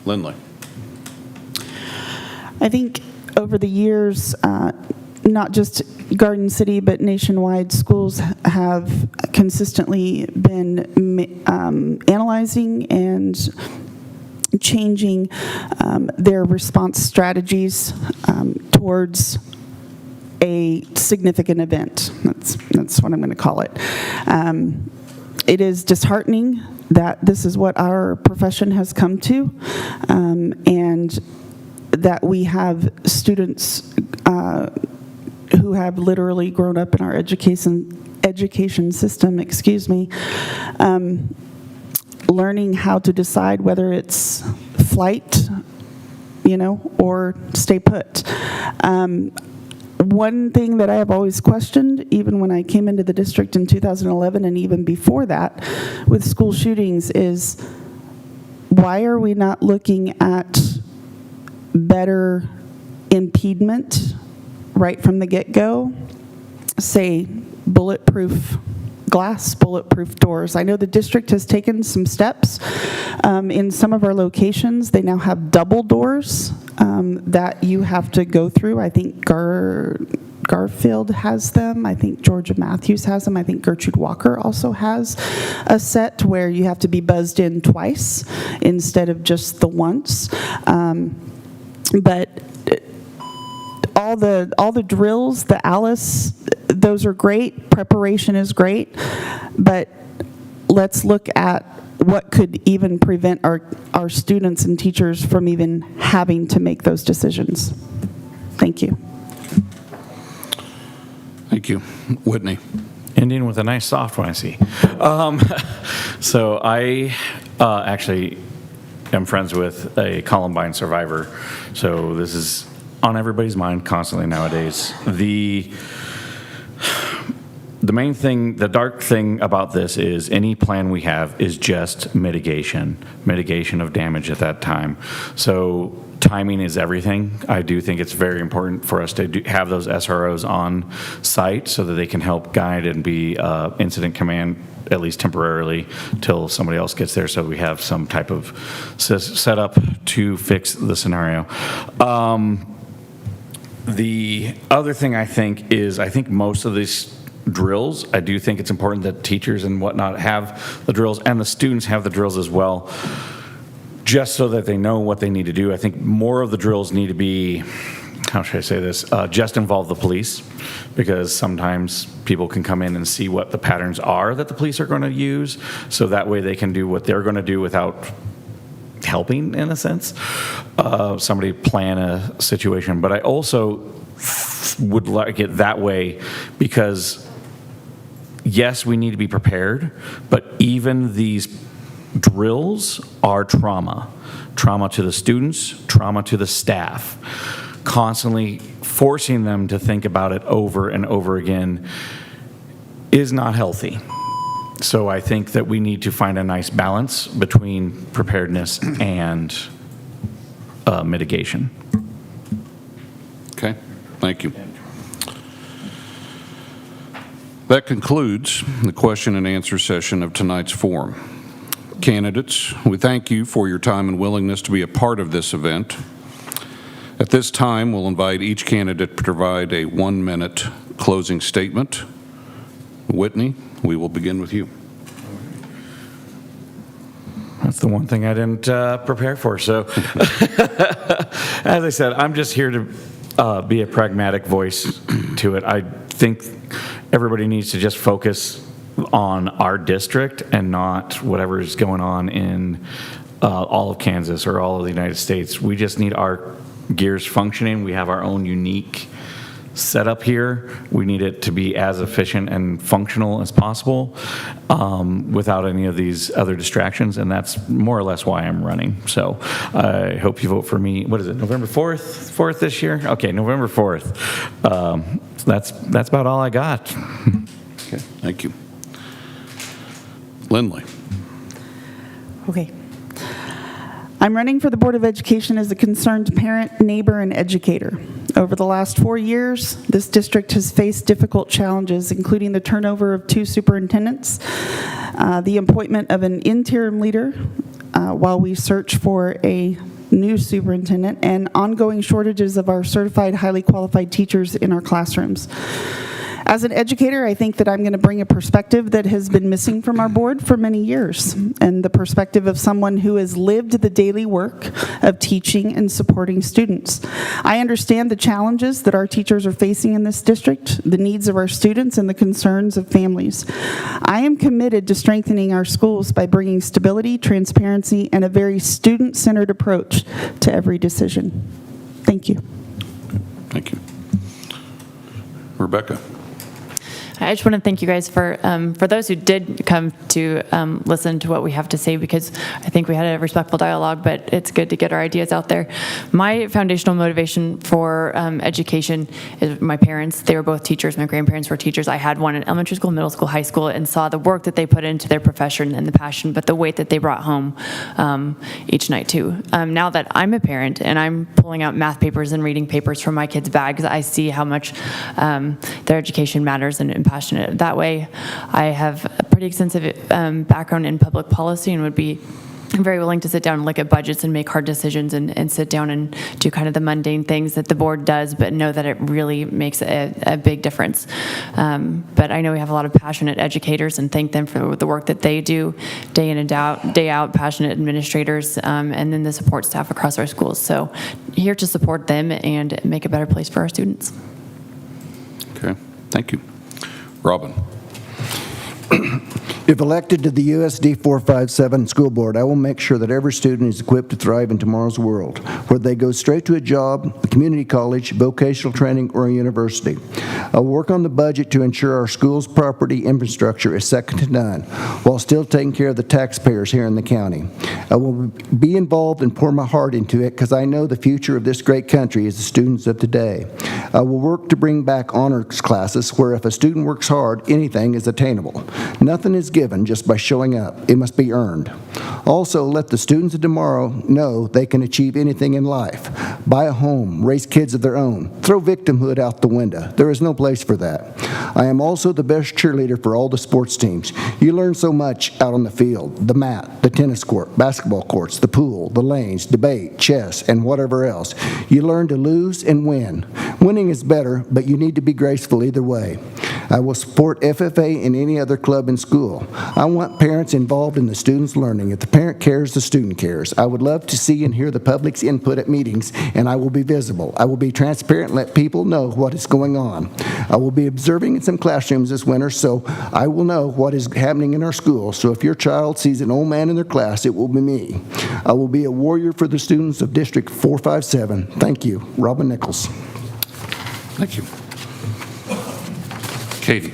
Lindley. I think over the years, not just Garden City, but nationwide, schools have consistently been analyzing and changing their response strategies towards a significant event. That's what I'm going to call it. It is disheartening that this is what our profession has come to, and that we have students who have literally grown up in our education system, learning how to decide whether it's flight, or stay put. One thing that I have always questioned, even when I came into the district in 2011 and even before that, with school shootings, is why are we not looking at better impediment right from the get-go? Say, bulletproof glass, bulletproof doors. I know the district has taken some steps. In some of our locations, they now have double doors that you have to go through. I think Garfield has them. I think Georgia Matthews has them. I think Gertrude Walker also has a set where you have to be buzzed in twice instead of just the once. But all the drills, the Alice, those are great. Preparation is great. But let's look at what could even prevent our students and teachers from even having to make those decisions. Thank you. Thank you. Whitney. Ending with a nice soft one, I see. So I actually am friends with a Columbine survivor. So this is on everybody's mind constantly nowadays. The main thing, the dark thing about this is any plan we have is just mitigation of damage at that time. So timing is everything. I do think it's very important for us to have those SROs on site so that they can help guide and be incident command, at least temporarily, till somebody else gets there, so we have some type of setup to fix the scenario. The other thing I think is, most of these drills, I do think it's important that teachers and whatnot have the drills, and the students have the drills as well, just so that they know what they need to do. I think more of the drills need to be, how should I say this, just involve the police, because sometimes people can come in and see what the patterns are that the police are going to use, so that way they can do what they're going to do without helping, in a sense, somebody plan a situation. But I also would like it that way because, yes, we need to be prepared, but even these drills are trauma to the students, trauma to the staff. Constantly forcing them to think about it over and over again is not healthy. So I think that we need to find a nice balance between preparedness and mitigation. Okay, thank you. That concludes the question and answer session of tonight's forum. Candidates, we thank you for your time and willingness to be a part of this event. At this time, we'll invite each candidate to provide a 1-minute closing statement. Whitney, we will begin with you. That's the one thing I didn't prepare for. So, as I said, I'm just here to be a pragmatic voice to it. I think everybody needs to just focus on our district and not whatever is going on in all of Kansas or all of the United States. We just need our gears functioning. We have our own unique setup here. We need it to be as efficient and functional as possible without any of these other distractions, and that's more or less why I'm running. So I hope you vote for me. What is it, November 4th? 4th this year? Okay, November 4th. So that's about all I got. Okay, thank you. Lindley. Okay. I'm running for the Board of Education as a concerned parent, neighbor, and educator. Over the last 4 years, this district has faced difficult challenges, including the turnover of 2 superintendents, the appointment of an interim leader while we search for a new superintendent, and ongoing shortages of our certified, highly qualified teachers in our classrooms. As an educator, I think that I'm going to bring a perspective that has been missing from our board for many years, and the perspective of someone who has lived the daily work of teaching and supporting students. I understand the challenges that our teachers are facing in this district, the needs of our students, and the concerns of families. I am committed to strengthening our schools by bringing stability, transparency, and a very student-centered approach to every decision. Thank you. Thank you. Rebecca. I just want to thank you guys for those who did come to listen to what we have to say, because I think we had a respectful dialogue, but it's good to get our ideas out there. My foundational motivation for education is my parents. They were both teachers. My grandparents were teachers. I had one in elementary school, middle school, high school, and saw the work that they put into their profession and the passion, but the weight that they brought home each night too. Now that I'm a parent and I'm pulling out math papers and reading papers from my kids' bags, I see how much their education matters and passionate that way. I have a pretty extensive background in public policy and would be very willing to sit down and look at budgets and make hard decisions and sit down and do kind of the mundane things that the board does, but know that it really makes a big difference. But I know we have a lot of passionate educators, and thank them for the work that they do day in and day out, passionate administrators, and then the support staff across our schools. So here to support them and make a better place for our students. Okay, thank you. Robin. If elected to the USD 457 school board, I will make sure that every student is equipped to thrive in tomorrow's world, whether they go straight to a job, a community college, vocational training, or a university. I will work on the budget to ensure our school's property infrastructure is second to none, while still taking care of the taxpayers here in the county. I will be involved and pour my heart into it, because I know the future of this great country is the students of today. I will work to bring back honors classes, where if a student works hard, anything is attainable. Nothing is given just by showing up. It must be earned. Also, let the students of tomorrow know they can achieve anything in life. Buy a home, raise kids of their own, throw victimhood out the window. There is no place for that. I am also the best cheerleader for all the sports teams. You learn so much out on the field, the mat, the tennis court, basketball courts, the pool, the lanes, debate, chess, and whatever else. You learn to lose and win. Winning is better, but you need to be graceful either way. I will support FFA and any other club in school. I want parents involved in the students' learning. If the parent cares, the student cares. I would love to see and hear the public's input at meetings, and I will be visible. I will be transparent and let people know what is going on. I will be observing in some classrooms this winter, so I will know what is happening in our school. So if your child sees an old man in their class, it will be me. I will be a warrior for the students of District 457. Thank you. Robin Nichols. Thank you. Katie.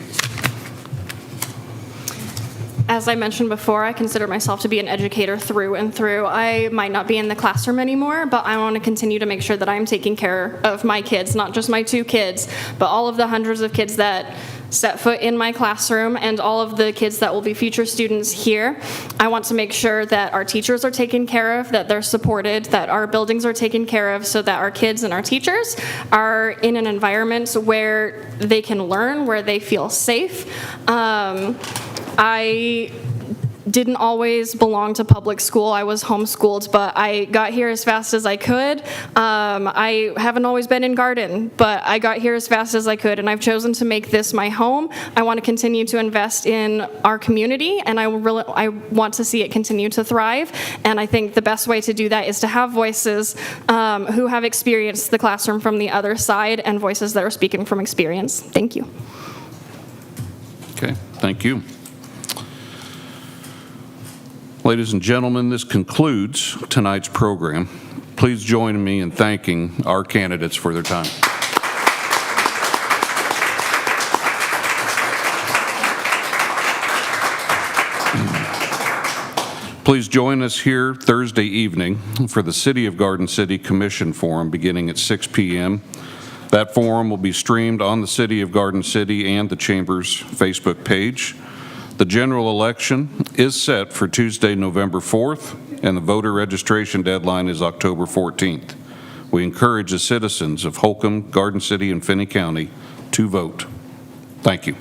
As I mentioned before, I consider myself to be an educator through and through. I might not be in the classroom anymore, but I want to continue to make sure that I'm taking care of my kids, not just my 2 kids, but all of the hundreds of kids that set foot in my classroom and all of the kids that will be future students here. I want to make sure that our teachers are taken care of, that they're supported, that our buildings are taken care of, so that our kids and our teachers are in an environment where they can learn, where they feel safe. I didn't always belong to public school. I was homeschooled, but I got here as fast as I could. I haven't always been in Garden, but I got here as fast as I could, and I've chosen to make this my home. I want to continue to invest in our community, and I want to see it continue to thrive, and I think the best way to do that is to have voices who have experienced the classroom from the other side, and voices that are speaking from experience. Thank you. Okay, thank you. Ladies and gentlemen, this concludes tonight's program. Please join me in thanking our candidates for their time. Please join us here Thursday evening for the City of Garden City Commission Forum beginning at 6 p.m. That forum will be streamed on the City of Garden City and the Chamber's Facebook page. The general election is set for Tuesday, November 4th, and the voter registration deadline is October 14th. We encourage the citizens of Holcomb, Garden City, and Finney County to vote. Thank you.